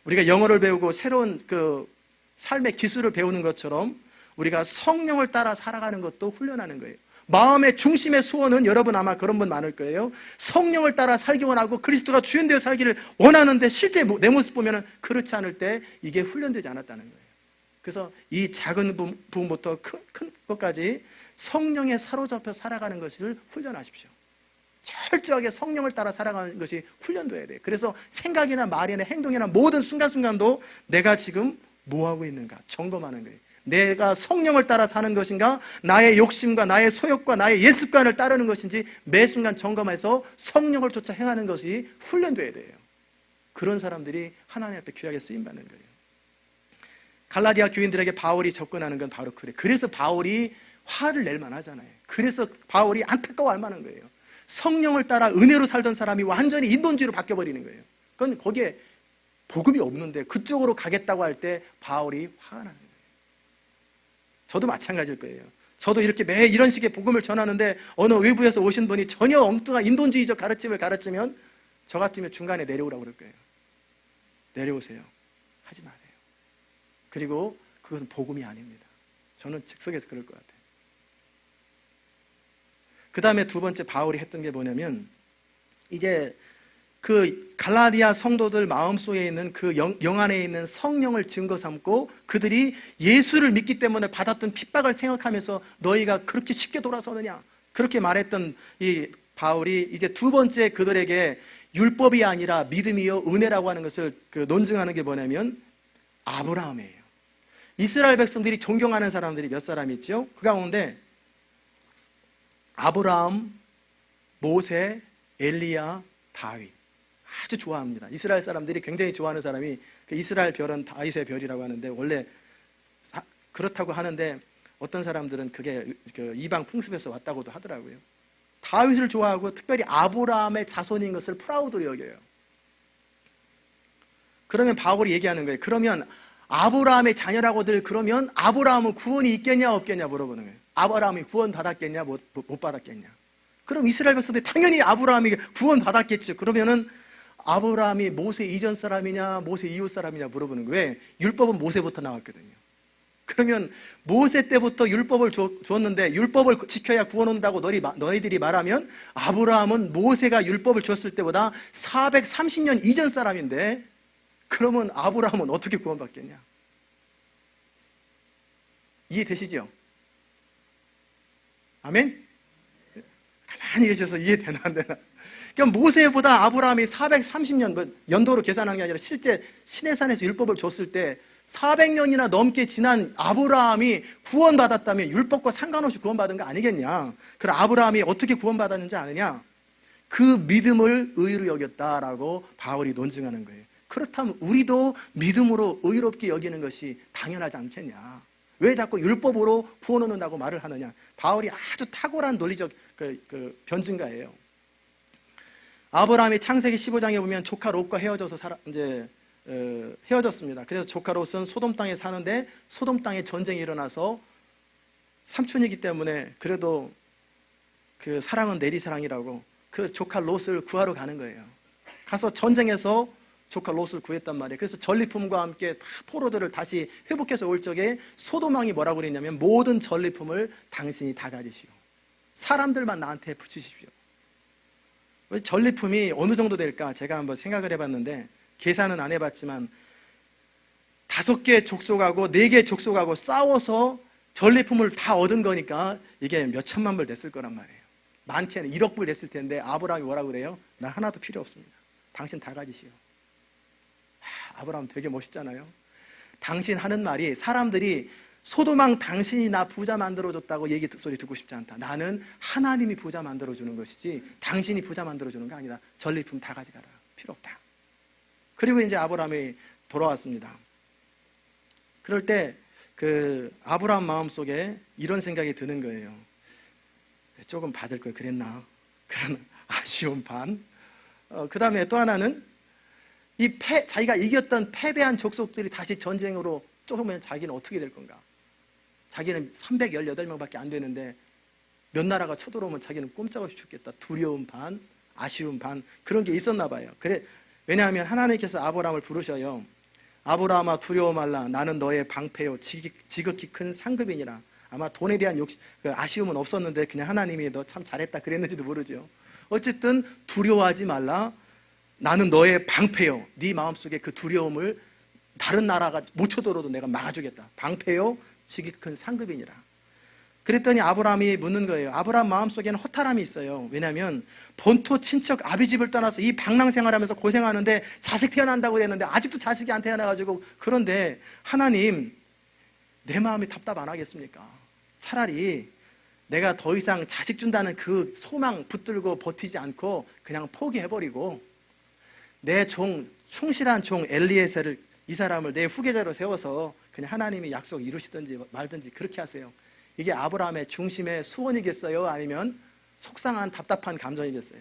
우리가 영어를 배우고 새로운 그 삶의 기술을 배우는 것처럼 우리가 성령을 따라 살아가는 것도 훈련하는 거예요. 마음의 중심의 소원은, 여러분 아마 그런 분 많을 거예요. 성령을 따라 살기 원하고 그리스도가 주인 되어 살기를 원하는데 실제 내 모습 보면 그렇지 않을 때 이게 훈련되지 않았다는 거예요. 그래서 이 작은 부분부터 큰 것까지 성령에 사로잡혀 살아가는 것을 훈련하십시오. 철저하게 성령을 따라 살아가는 것이 훈련돼야 돼요. 그래서 생각이나 말이나 행동이나 모든 순간순간도 내가 지금 뭐하고 있는가 점검하는 거예요. 내가 성령을 따라 사는 것인가, 나의 욕심과 나의 소욕과 나의 옛습관을 따르는 것인지 매 순간 점검해서 성령을 쫓아 행하는 것이 훈련돼야 돼요. 그런 사람들이 하나님 앞에 귀하게 쓰임받는 거예요. 갈라디아 교인들에게 바울이 접근하는 건 바로 그래. 그래서 바울이 화를 낼 만하잖아요. 그래서 바울이 안타까워할 만한 거예요. 성령을 따라 은혜로 살던 사람이 완전히 인본주의로 바뀌어버리는 거예요. 그건 거기에 복음이 없는데 그쪽으로 가겠다고 할 때 바울이 화가 나는 거예요. 저도 마찬가지일 거예요. 저도 이렇게 매 이런 식의 복음을 전하는데 어느 외부에서 오신 분이 전혀 엉뚱한 인본주의적 가르침을 가르치면 저 같으면 중간에 내려오라고 그럴 거예요. 내려오세요. 하지 마세요. 그리고 그것은 복음이 아닙니다. 저는 즉석에서 그럴 것 같아요. 그 다음에 두 번째 바울이 했던 게 뭐냐면, 이제 그 갈라디아 성도들 마음속에 있는 그 영 안에 있는 성령을 증거 삼고 그들이 예수를 믿기 때문에 받았던 핍박을 생각하면서 너희가 그렇게 쉽게 돌아서느냐 그렇게 말했던 이 바울이 이제 두 번째 그들에게 율법이 아니라 믿음이요 은혜라고 하는 것을 논증하는 게 뭐냐면 아브라함이에요. 이스라엘 백성들이 존경하는 사람들이 몇 사람 있죠? 그 가운데 아브라함, 모세, 엘리야, 다윗 아주 좋아합니다. 이스라엘 사람들이 굉장히 좋아하는 사람이 그 이스라엘 별은 다윗의 별이라고 하는데, 원래 그렇다고 하는데 어떤 사람들은 그게 그 이방 풍습에서 왔다고도 하더라고요. 다윗을 좋아하고 특별히 아브라함의 자손인 것을 프라우드로 여겨요. 그러면 바울이 얘기하는 거예요. 그러면 아브라함의 자녀라고들 그러면 아브라함은 구원이 있겠냐 없겠냐 물어보는 거예요. 아브라함이 구원 받았겠냐 못 받았겠냐. 그럼 이스라엘 백성들이 당연히 아브라함이 구원 받았겠죠. 그러면은 아브라함이 모세 이전 사람이냐 모세 이후 사람이냐 물어보는 거예요. 왜? 율법은 모세부터 나왔거든요. 그러면 모세 때부터 율법을 줬는데 율법을 지켜야 구원 온다고 너희들이 말하면 아브라함은 모세가 율법을 줬을 때보다 430년 이전 사람인데 그러면 아브라함은 어떻게 구원받겠냐? 이해되시죠? 아멘? 가만히 계셔서 이해되나 안 되나? 그러니까 모세보다 아브라함이 430년, 연도로 계산한 게 아니라 실제 시내산에서 율법을 줬을 때 400년이나 넘게 지난 아브라함이 구원받았다면 율법과 상관없이 구원받은 거 아니겠냐? 그럼 아브라함이 어떻게 구원받았는지 아느냐? 그 믿음을 의로 여겼다라고 바울이 논증하는 거예요. 그렇다면 우리도 믿음으로 의롭게 여기는 것이 당연하지 않겠냐? 왜 자꾸 율법으로 구원 얻는다고 말을 하느냐? 바울이 아주 탁월한 논리적 변증가예요. 아브라함이 창세기 15장에 보면 조카 롯과 헤어져서 헤어졌습니다. 그래서 조카 롯은 소돔 땅에 사는데 소돔 땅에 전쟁이 일어나서 삼촌이기 때문에 그래도 그 사랑은 내리사랑이라고 그 조카 롯을 구하러 가는 거예요. 가서 전쟁에서 조카 롯을 구했단 말이에요. 그래서 전리품과 함께 다 포로들을 다시 회복해서 올 적에 소돔 왕이 뭐라고 그랬냐면 모든 전리품을 당신이 다 가지시오. 사람들만 나한테 붙이십시오. 전리품이 어느 정도 될까? 제가 한번 생각을 해봤는데 계산은 안 해봤지만 5개 족속하고 4개 족속하고 싸워서 전리품을 다 얻은 거니까 이게 몇 천만 불 됐을 거란 말이에요. 많게는 1억 불 됐을 텐데 아브라함이 뭐라고 그래요? 나 하나도 필요 없습니다. 당신 다 가지시오. 아브라함 되게 멋있잖아요. 당신 하는 말이 사람들이 소도망 당신이 나 부자 만들어줬다고 소리 듣고 싶지 않다. 나는 하나님이 부자 만들어주는 것이지 당신이 부자 만들어주는 거 아니다. 전리품 다 가져가라. 필요 없다. 그리고 이제 아브라함이 돌아왔습니다. 그럴 때 그 아브라함 마음속에 이런 생각이 드는 거예요. 조금 받을 걸 그랬나? 그런 아쉬운 반. 그 다음에 또 하나는 자기가 이겼던 패배한 족속들이 다시 전쟁으로 쪼으면 자기는 어떻게 될 건가? 자기는 318명밖에 안 되는데 몇 나라가 쳐들어오면 자기는 꼼짝없이 죽겠다. 두려움 반, 아쉬움 반, 그런 게 있었나 봐요. 왜냐하면 하나님께서 아브라함을 부르셔요. 아브라함아 두려워 말라. 나는 너의 방패요 지극히 큰 상급이니라. 아마 돈에 대한 아쉬움은 없었는데 그냥 하나님이 너 참 잘했다 그랬는지도 모르죠. 어쨌든 두려워하지 말라. 나는 너의 방패요. 네 마음속에 그 두려움을 다른 나라가 못 쳐들어도 내가 막아주겠다. 방패요 지극히 큰 상급이니라. 그랬더니 아브라함이 묻는 거예요. 아브라함 마음속에는 허탈함이 있어요. 왜냐하면 본토 친척 아비집을 떠나서 이 방랑생활하면서 고생하는데 자식 태어난다고 그랬는데 아직도 자식이 안 태어나가지고, 그런데 하나님 내 마음이 답답 안 하겠습니까? 차라리 내가 더 이상 자식 준다는 그 소망 붙들고 버티지 않고 그냥 포기해버리고 내 충실한 종 엘리에셀을, 이 사람을 내 후계자로 세워서 그냥 하나님이 약속 이루시든지 말든지 그렇게 하세요. 이게 아브라함의 중심의 소원이겠어요? 아니면 속상한 답답한 감정이겠어요?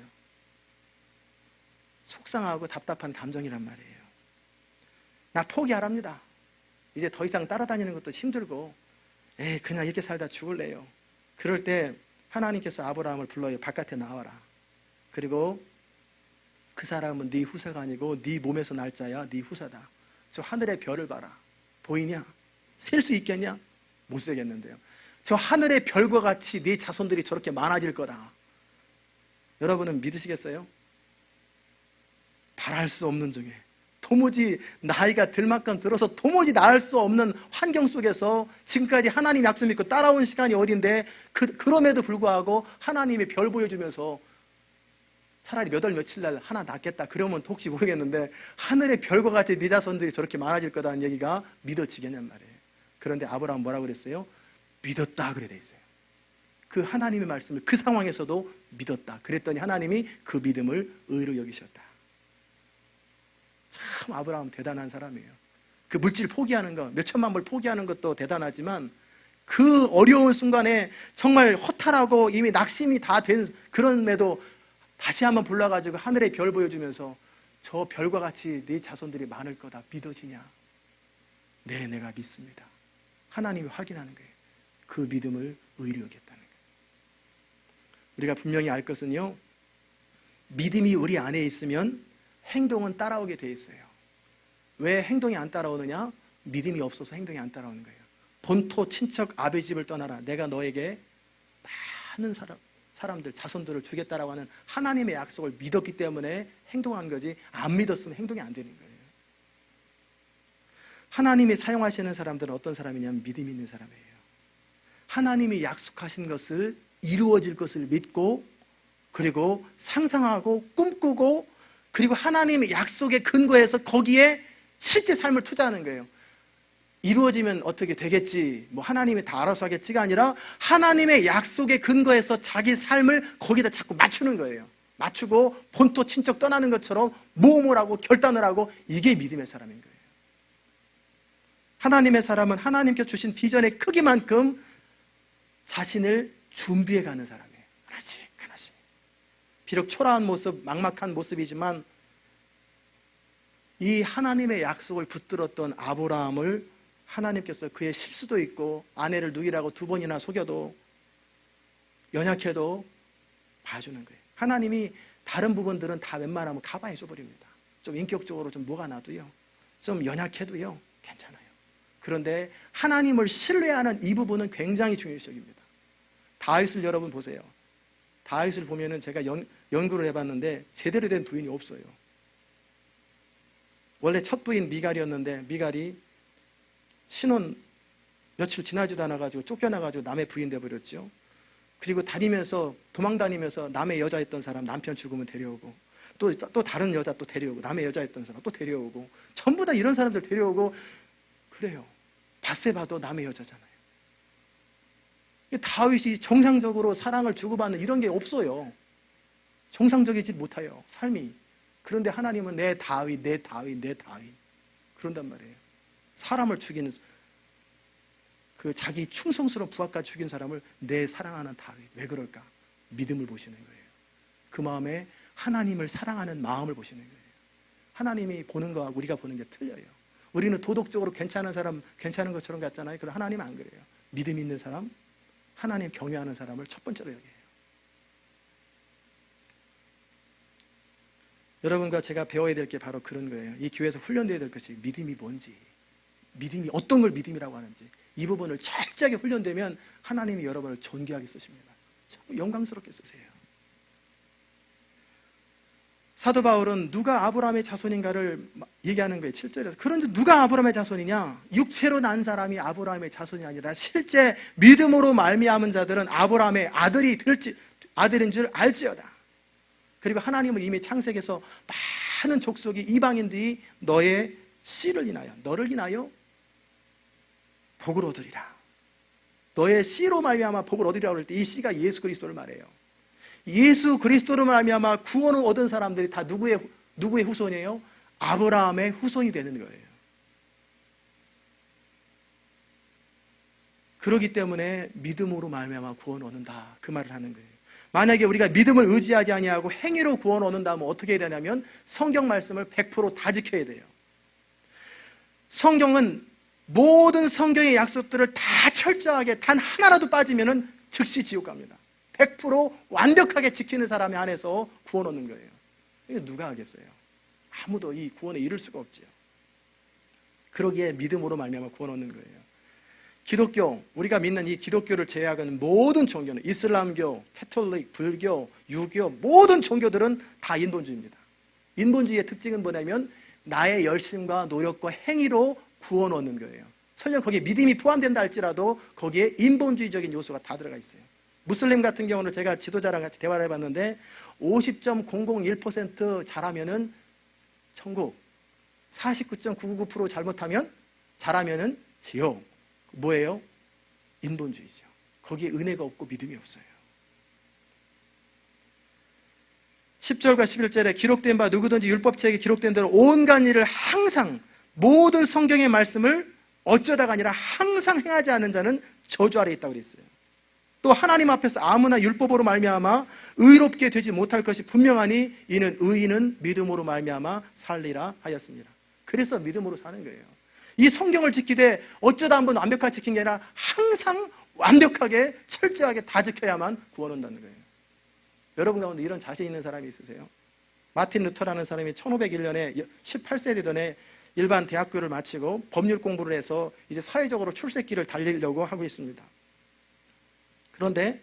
속상하고 답답한 감정이란 말이에요. 나 포기하랍니다. 이제 더 이상 따라다니는 것도 힘들고 그냥 이렇게 살다 죽을래요. 그럴 때 하나님께서 아브라함을 불러요. 바깥에 나와라. 그리고 그 사람은 네 후사가 아니고 네 몸에서 날 자야. 네 후사다. 저 하늘의 별을 봐라. 보이냐? 셀 수 있겠냐? 못 세겠는데요. 저 하늘의 별과 같이 네 자손들이 저렇게 많아질 거다. 여러분은 믿으시겠어요? 바랄 수 없는 중에 도무지 나이가 들 만큼 들어서 도무지 나을 수 없는 환경 속에서 지금까지 하나님 약속 믿고 따라온 시간이 어딘데 그럼에도 불구하고 하나님이 별 보여주면서 차라리 몇 월 며칠 날 하나 낳겠다 그러면 혹시 모르겠는데 하늘의 별과 같이 네 자손들이 저렇게 많아질 거다는 얘기가 믿어지겠냔 말이에요. 그런데 아브라함 뭐라고 그랬어요? 믿었다 그래 돼 있어요. 그 하나님의 말씀을 그 상황에서도 믿었다. 그랬더니 하나님이 그 믿음을 의로 여기셨다. 참 아브라함 대단한 사람이에요. 그 물질 포기하는 거, 몇 천만 불 포기하는 것도 대단하지만 그 어려운 순간에 정말 허탈하고 이미 낙심이 다 된 그런에도 다시 한번 불러가지고 하늘의 별 보여주면서 저 별과 같이 네 자손들이 많을 거다. 믿어지냐? 네, 내가 믿습니다. 하나님이 확인하는 거예요. 그 믿음을 의로 여겼다는 거예요. 우리가 분명히 알 것은요, 믿음이 우리 안에 있으면 행동은 따라오게 돼 있어요. 왜 행동이 안 따라오느냐? 믿음이 없어서 행동이 안 따라오는 거예요. 본토 친척 아비집을 떠나라. 내가 너에게 많은 사람들, 자손들을 주겠다라고 하는 하나님의 약속을 믿었기 때문에 행동한 거지, 안 믿었으면 행동이 안 되는 거예요. 하나님이 사용하시는 사람들은 어떤 사람이냐면 믿음 있는 사람이에요. 하나님이 약속하신 것을 이루어질 것을 믿고, 그리고 상상하고 꿈꾸고, 그리고 하나님의 약속에 근거해서 거기에 실제 삶을 투자하는 거예요. 이루어지면 어떻게 되겠지, 뭐 하나님이 다 알아서 하겠지가 아니라 하나님의 약속에 근거해서 자기 삶을 거기다 자꾸 맞추는 거예요. 맞추고 본토 친척 떠나는 것처럼 모험을 하고 결단을 하고, 이게 믿음의 사람인 거예요. 하나님의 사람은 하나님께 주신 비전의 크기만큼 자신을 준비해 가는 사람이에요. 하나씩 하나씩. 비록 초라한 모습, 막막한 모습이지만 이 하나님의 약속을 붙들었던 아브라함을 하나님께서 그의 실수도 있고 아내를 누이라고 2번이나 속여도 연약해도 봐주는 거예요. 하나님이 다른 부분들은 다 웬만하면 가만히 줘버립니다. 좀 인격적으로 좀 뭐가 나도요, 좀 연약해도요 괜찮아요. 그런데 하나님을 신뢰하는 이 부분은 굉장히 중요시적입니다. 다윗을 여러분 보세요. 다윗을 보면은 제가 연구를 해봤는데 제대로 된 부인이 없어요. 원래 첫 부인 미갈이었는데 미갈이 신혼 며칠 지나지도 않아가지고 쫓겨나가지고 남의 부인 돼버렸죠. 그리고 다니면서 도망 다니면서 남의 여자였던 사람 남편 죽으면 데려오고 또 다른 여자 또 데려오고 남의 여자였던 사람 또 데려오고 전부 다 이런 사람들 데려오고 그래요. 밧세바도 남의 여자잖아요. 다윗이 정상적으로 사랑을 주고받는 이런 게 없어요. 정상적이지 못해요, 삶이. 그런데 하나님은 내 다윗, 내 다윗, 내 다윗 그런단 말이에요. 사람을 죽이는 그 자기 충성스러운 부하까지 죽인 사람을 내 사랑하는 다윗. 왜 그럴까? 믿음을 보시는 거예요. 그 마음에 하나님을 사랑하는 마음을 보시는 거예요. 하나님이 보는 거하고 우리가 보는 게 틀려요. 우리는 도덕적으로 괜찮은 사람 괜찮은 것처럼 같잖아요. 그런데 하나님은 안 그래요. 믿음 있는 사람, 하나님 경외하는 사람을 첫 번째로 여겨요. 여러분과 제가 배워야 될 게 바로 그런 거예요. 이 교회에서 훈련되어야 될 것이 믿음이 뭔지, 믿음이 어떤 걸 믿음이라고 하는지 이 부분을 철저하게 훈련되면 하나님이 여러분을 존귀하게 쓰십니다. 영광스럽게 쓰세요. 사도 바울은 누가 아브라함의 자손인가를 얘기하는 거예요. 7절에서. 그런데 누가 아브라함의 자손이냐? 육체로 난 사람이 아브라함의 자손이 아니라 실제 믿음으로 말미암은 자들은 아브라함의 아들인 줄 알지어다. 그리고 하나님은 이미 창세기에서 많은 족속이 이방인들이 너의 씨를 인하여, 너를 인하여 복을 얻으리라. 너의 씨로 말미암아 복을 얻으리라고 할 때 이 씨가 예수 그리스도를 말해요. 예수 그리스도로 말미암아 구원을 얻은 사람들이 다 누구의 후손이에요? 아브라함의 후손이 되는 거예요. 그렇기 때문에 믿음으로 말미암아 구원을 얻는다 그 말을 하는 거예요. 만약에 우리가 믿음을 의지하지 아니하고 행위로 구원을 얻는다면 어떻게 해야 되냐면 성경 말씀을 100%다 지켜야 돼요. 성경은 모든 성경의 약속들을 다 철저하게 단 하나라도 빠지면 즉시 지옥 갑니다. 100% 완벽하게 지키는 사람이 안에서 구원 얻는 거예요. 이거 누가 하겠어요? 아무도 이 구원에 이를 수가 없죠. 그러기에 믿음으로 말미암아 구원 얻는 거예요. 기독교, 우리가 믿는 이 기독교를 제외하고는 모든 종교는 이슬람교, 캐톨릭, 불교, 유교 모든 종교들은 다 인본주의입니다. 인본주의의 특징은 뭐냐면 나의 열심과 노력과 행위로 구원 얻는 거예요. 설령 거기에 믿음이 포함된다 할지라도 거기에 인본주의적인 요소가 다 들어가 있어요. 무슬림 같은 경우는 제가 지도자랑 같이 대화를 해봤는데 50.001% 잘하면은 천국, 49.999% 잘하면은 지옥. 뭐예요? 인본주의죠. 거기에 은혜가 없고 믿음이 없어요. 10절과 11절에 기록된 바 누구든지 율법책에 기록된 대로 온갖 일을 항상 모든 성경의 말씀을 어쩌다가 아니라 항상 행하지 않는 자는 저주 아래 있다고 그랬어요. 또 하나님 앞에서 아무나 율법으로 말미암아 의롭게 되지 못할 것이 분명하니 이는 의인은 믿음으로 말미암아 살리라 하였습니다. 그래서 믿음으로 사는 거예요. 이 성경을 지키되 어쩌다 한번 완벽하게 지킨 게 아니라 항상 완벽하게 철저하게 다 지켜야만 구원 온다는 거예요. 여러분 가운데 이런 자신 있는 사람이 있으세요? 마틴 루터라는 사람이 1501년에 18세 되던 해 일반 대학교를 마치고 법률 공부를 해서 이제 사회적으로 출세길을 달리려고 하고 있습니다. 그런데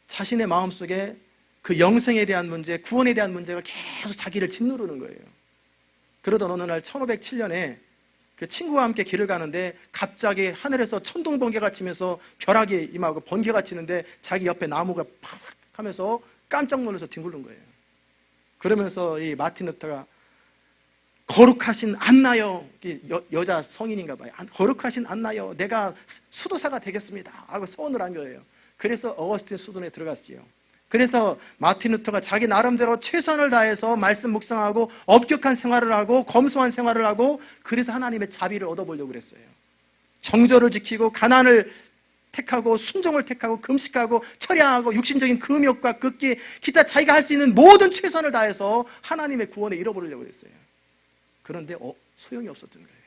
자신의 마음속에 그 영생에 대한 문제, 구원에 대한 문제가 계속 자기를 짓누르는 거예요. 그러던 어느 날 1507년에 그 친구와 함께 길을 가는데 갑자기 하늘에서 천둥 번개가 치면서 벼락이 임하고 번개가 치는데 자기 옆에 나무가 팍 하면서 깜짝 놀라서 뒹굴는 거예요. 그러면서 이 마틴 루터가 거룩하신 안나요, 여자 성인인가 봐요. 거룩하신 안나요, 내가 수도사가 되겠습니다 하고 소원을 한 거예요. 그래서 어거스틴 수도원에 들어갔지요. 그래서 마틴 루터가 자기 나름대로 최선을 다해서 말씀 묵상하고 엄격한 생활을 하고 검소한 생활을 하고 그래서 하나님의 자비를 얻어보려고 그랬어요. 정절을 지키고 가난을 택하고 순종을 택하고 금식하고 철야하고 육신적인 금욕과 극기 기타 자기가 할 수 있는 모든 최선을 다해서 하나님의 구원에 이뤄보려고 그랬어요. 그런데 소용이 없었던 거예요.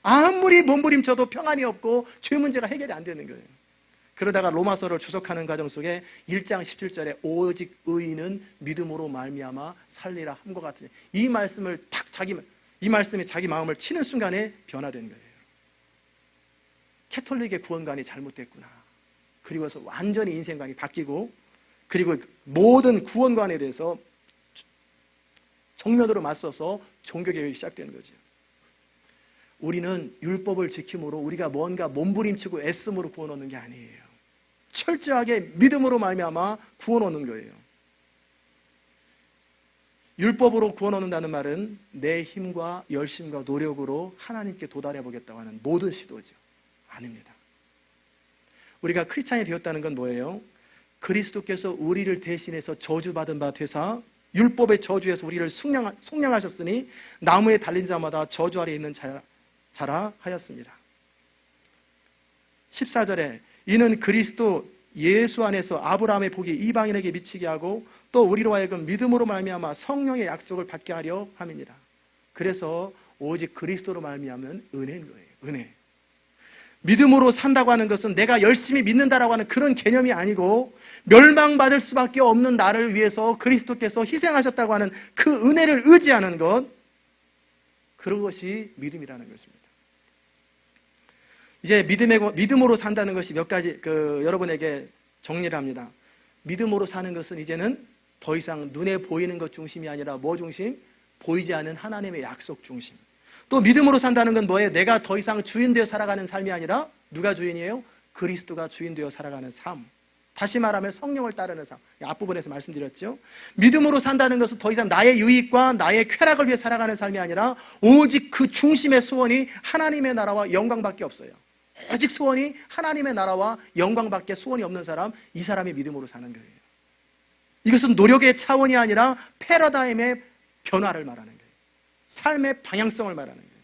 아무리 몸부림쳐도 평안이 없고 죄 문제가 해결이 안 되는 거예요. 그러다가 로마서를 주석하는 과정 속에 1장 17절에 오직 의인은 믿음으로 말미암아 살리라 함과 같은 이 말씀을 이 말씀이 자기 마음을 치는 순간에 변화된 거예요. 캐톨릭의 구원관이 잘못됐구나. 그리고서 완전히 인생관이 바뀌고 그리고 모든 구원관에 대해서 정면으로 맞서서 종교개혁이 시작되는 거죠. 우리는 율법을 지킴으로 우리가 뭔가 몸부림치고 애씀으로 구원 얻는 게 아니에요. 철저하게 믿음으로 말미암아 구원 얻는 거예요. 율법으로 구원 얻는다는 말은 내 힘과 열심과 노력으로 하나님께 도달해 보겠다고 하는 모든 시도죠. 아닙니다. 우리가 크리스찬이 되었다는 건 뭐예요? 그리스도께서 우리를 대신해서 저주받은 바 되사 율법의 저주에서 우리를 속량하셨으니 나무에 달린 자마다 저주 아래 있는 자라 하였습니다. 14절에 이는 그리스도 예수 안에서 아브라함의 복이 이방인에게 미치게 하고 또 우리로 하여금 믿음으로 말미암아 성령의 약속을 받게 하려 함이니라. 그래서 오직 그리스도로 말미암은 은혜인 거예요. 은혜. 믿음으로 산다고 하는 것은 내가 열심히 믿는다라고 하는 그런 개념이 아니고 멸망받을 수밖에 없는 나를 위해서 그리스도께서 희생하셨다고 하는 그 은혜를 의지하는 것, 그것이 믿음이라는 것입니다. 이제 믿음으로 산다는 것이 몇 가지 여러분에게 정리를 합니다. 믿음으로 사는 것은 이제는 더 이상 눈에 보이는 것 중심이 아니라 뭐 중심? 보이지 않는 하나님의 약속 중심. 또 믿음으로 산다는 건 뭐예요? 내가 더 이상 주인 되어 살아가는 삶이 아니라 누가 주인이에요? 그리스도가 주인 되어 살아가는 삶. 다시 말하면 성령을 따르는 삶. 앞부분에서 말씀드렸죠. 믿음으로 산다는 것은 더 이상 나의 유익과 나의 쾌락을 위해 살아가는 삶이 아니라 오직 그 중심의 소원이 하나님의 나라와 영광밖에 없어요. 오직 소원이 하나님의 나라와 영광밖에 소원이 없는 사람, 이 사람이 믿음으로 사는 거예요. 이것은 노력의 차원이 아니라 패러다임의 변화를 말하는 거예요. 삶의 방향성을 말하는 거예요.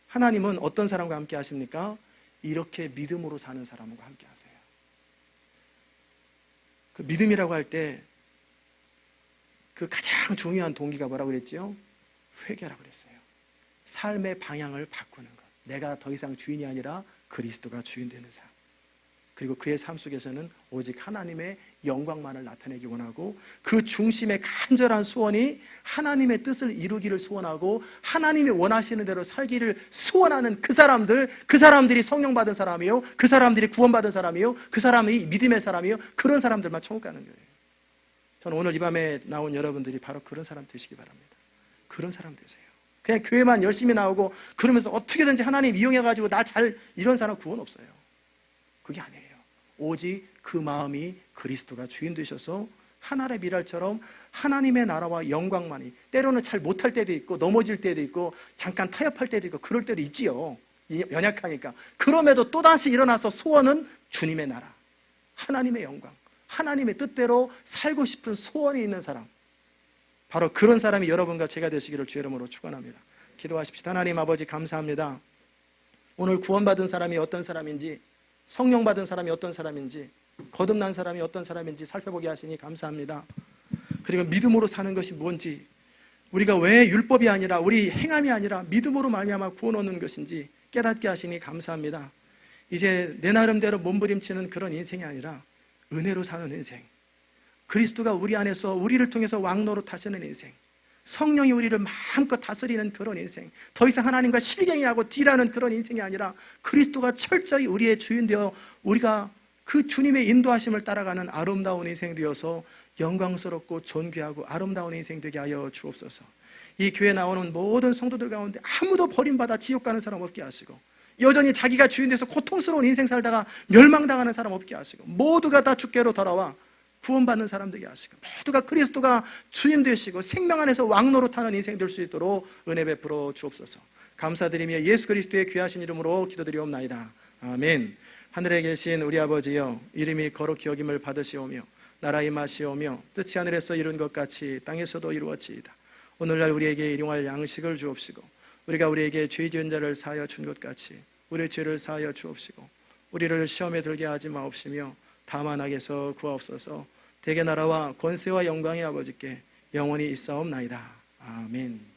하나님은 어떤 사람과 함께 하십니까? 이렇게 믿음으로 사는 사람과 함께 하세요. 그 믿음이라고 할 때 그 가장 중요한 동기가 뭐라고 그랬죠? 회개라고 그랬어요. 삶의 방향을 바꾸는 것. 내가 더 이상 주인이 아니라 그리스도가 주인 되는 삶. 그리고 그의 삶 속에서는 오직 하나님의 영광만을 나타내기 원하고 그 중심의 간절한 소원이 하나님의 뜻을 이루기를 소원하고 하나님이 원하시는 대로 살기를 소원하는 그 사람들이 성령 받은 사람이요, 그 사람들이 구원받은 사람이요, 그 사람이 믿음의 사람이요, 그런 사람들만 천국 가는 거예요. 저는 오늘 이 밤에 나온 여러분들이 바로 그런 사람 되시기 바랍니다. 그런 사람 되세요. 그냥 교회만 열심히 나오고 그러면서 어떻게든지 하나님 이용해가지고 나 잘 이런 사람 구원 없어요. 그게 아니에요. 오직 그 마음이 그리스도가 주인 되셔서 하늘의 미랄처럼 하나님의 나라와 영광만이, 때로는 잘 못할 때도 있고 넘어질 때도 있고 잠깐 타협할 때도 있고 그럴 때도 있지요. 연약하니까. 그럼에도 또다시 일어나서 소원은 주님의 나라, 하나님의 영광, 하나님의 뜻대로 살고 싶은 소원이 있는 사람, 바로 그런 사람이 여러분과 제가 되시기를 주의 이름으로 축원합니다. 기도하십시다. 하나님 아버지 감사합니다. 오늘 구원받은 사람이 어떤 사람인지, 성령 받은 사람이 어떤 사람인지, 거듭난 사람이 어떤 사람인지 살펴보게 하시니 감사합니다. 그리고 믿음으로 사는 것이 뭔지, 우리가 왜 율법이 아니라 우리 행함이 아니라 믿음으로 말미암아 구원 얻는 것인지 깨닫게 하시니 감사합니다. 이제 내 나름대로 몸부림치는 그런 인생이 아니라 은혜로 사는 인생, 그리스도가 우리 안에서 우리를 통해서 왕노릇 하시는 인생, 성령이 우리를 마음껏 다스리는 그런 인생, 더 이상 하나님과 실갱이하고 딜하는 그런 인생이 아니라 그리스도가 철저히 우리의 주인 되어 우리가 그 주님의 인도하심을 따라가는 아름다운 인생 되어서 영광스럽고 존귀하고 아름다운 인생 되게 하여 주옵소서. 이 교회에 나오는 모든 성도들 가운데 아무도 버림받아 지옥 가는 사람 없게 하시고, 여전히 자기가 주인 돼서 고통스러운 인생 살다가 멸망당하는 사람 없게 하시고, 모두가 다 주께로 돌아와 구원받는 사람 되게 하시고, 모두가 그리스도가 주인 되시고 생명 안에서 왕노릇하는 인생 될 수 있도록 은혜 베풀어 주옵소서. 감사드리며 예수 그리스도의 귀하신 이름으로 기도드리옵나이다. 아멘. 하늘에 계신 우리 아버지여, 이름이 거룩히 여김을 받으시오며 나라 임하시오며 뜻이 하늘에서 이룬 것 같이 땅에서도 이루어지이다. 오늘날 우리에게 일용할 양식을 주옵시고, 우리가 우리에게 죄 지은 자를 사하여 준 것 같이 우리의 죄를 사하여 주옵시고, 우리를 시험에 들게 하지 마옵시며 다만 악에서 구하옵소서. 대개 나라와 권세와 영광의 아버지께 영원히 있사옵나이다. 아멘.